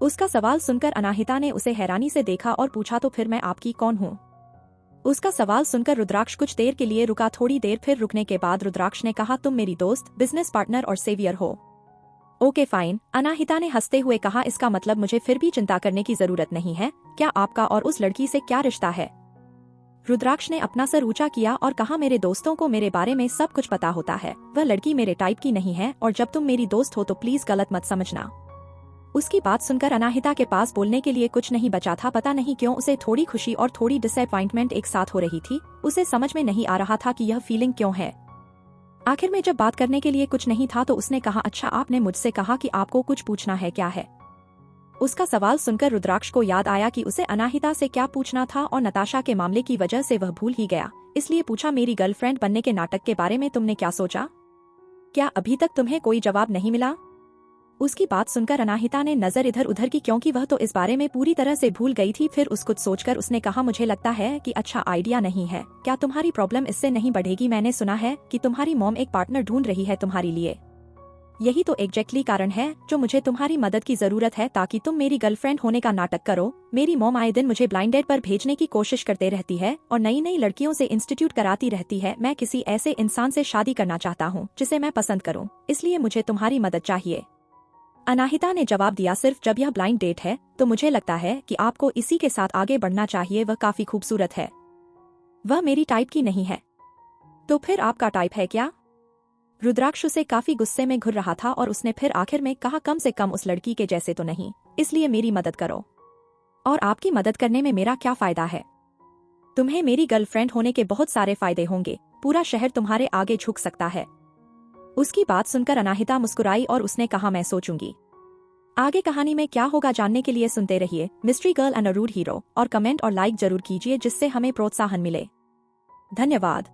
उसका सवाल सुनकर अनाहिता ने उसे हैरानी से देखा और पूछा, तो फिर मैं आपकी कौन हूँ? उसका सवाल सुनकर रुद्राक्ष कुछ देर के लिए रुका। थोड़ी देर फिर रुकने के बाद रुद्राक्ष ने कहा, तुम मेरी दोस्त, बिजनेस पार्टनर और सेवियर हो। ओके फाइन, अनाहिता ने हंसते हुए कहा, इसका मतलब मुझे फिर भी चिंता करने की जरूरत नहीं है। क्या आपका और उस लड़की से क्या रिश्ता है? रुद्राक्ष ने अपना सर ऊंचा किया और कहा, मेरे दोस्तों को मेरे बारे में सब कुछ पता होता है। वह लड़की मेरे टाइप की नहीं है और जब तुम मेरी दोस्त हो तो प्लीज गलत मत समझना। उसकी बात सुनकर अनाहिता के पास बोलने के लिए कुछ नहीं बचा था। पता नहीं क्यों उसे थोड़ी खुशी और थोड़ी डिसअपॉइंटमेंट एक साथ हो रही थी। उसे समझ में नहीं आ रहा था कि यह फीलिंग क्यों है। आखिर में जब बात करने के लिए कुछ नहीं था तो उसने कहा, अच्छा आपने मुझसे कहा कि आपको कुछ पूछना है, क्या है? उसका सवाल सुनकर रुद्राक्ष को याद आया कि उसे अनाहिता से क्या पूछना था और नताशा के मामले की वजह से वह भूल ही गया, इसलिए पूछा, मेरी गर्लफ्रेंड बनने के नाटक के बारे में तुमने क्या सोचा? क्या अभी तक तुम्हें कोई जवाब नहीं मिला? उसकी बात सुनकर अनाहिता ने नजर इधर उधर की, क्योंकि वह तो इस बारे में पूरी तरह से भूल गई थी। फिर कुछ सोचकर उसने कहा, मुझे लगता है कि अच्छा आइडिया नहीं है। क्या तुम्हारी प्रॉब्लम इससे नहीं बढ़ेगी? मैंने सुना है कि तुम्हारी मॉम एक पार्टनर ढूंढ रही है तुम्हारे लिए। यही तो एग्जैक्टली कारण है जो मुझे तुम्हारी मदद की जरूरत है, ताकि तुम मेरी गर्लफ्रेंड होने का नाटक करो। मेरी मॉम आए दिन मुझे ब्लाइंड डेट पर भेजने की कोशिश करते रहती है और नई नई लड़कियों से इंस्टीट्यूट कराती रहती है। मैं किसी ऐसे इंसान से शादी करना चाहता हूँ जिसे मैं पसंद करूँ, इसलिए मुझे तुम्हारी मदद चाहिए। अनाहिता ने जवाब दिया, सिर्फ जब यह ब्लाइंड डेट है तो मुझे लगता है कि आपको इसी के साथ आगे बढ़ना चाहिए। वह काफी खूबसूरत है। वह मेरी टाइप की नहीं है। तो फिर आपका टाइप है क्या? रुद्राक्ष उसे काफी गुस्से में घुर रहा था और उसने फिर आखिर में कहा, कम से कम उस लड़की के जैसे तो नहीं, इसलिए मेरी मदद करो। और आपकी मदद करने में मेरा क्या फायदा है? तुम्हें मेरी गर्लफ्रेंड होने के बहुत सारे फायदे होंगे। पूरा शहर तुम्हारे आगे झुक सकता है। उसकी बात सुनकर अनाहिता मुस्कुराई और उसने कहा, मैं सोचूंगी। आगे कहानी में क्या होगा जानने के लिए सुनते रहिए mystery girl and a rude hero, और कमेंट और लाइक जरूर कीजिए जिससे हमें प्रोत्साहन मिले। धन्यवाद।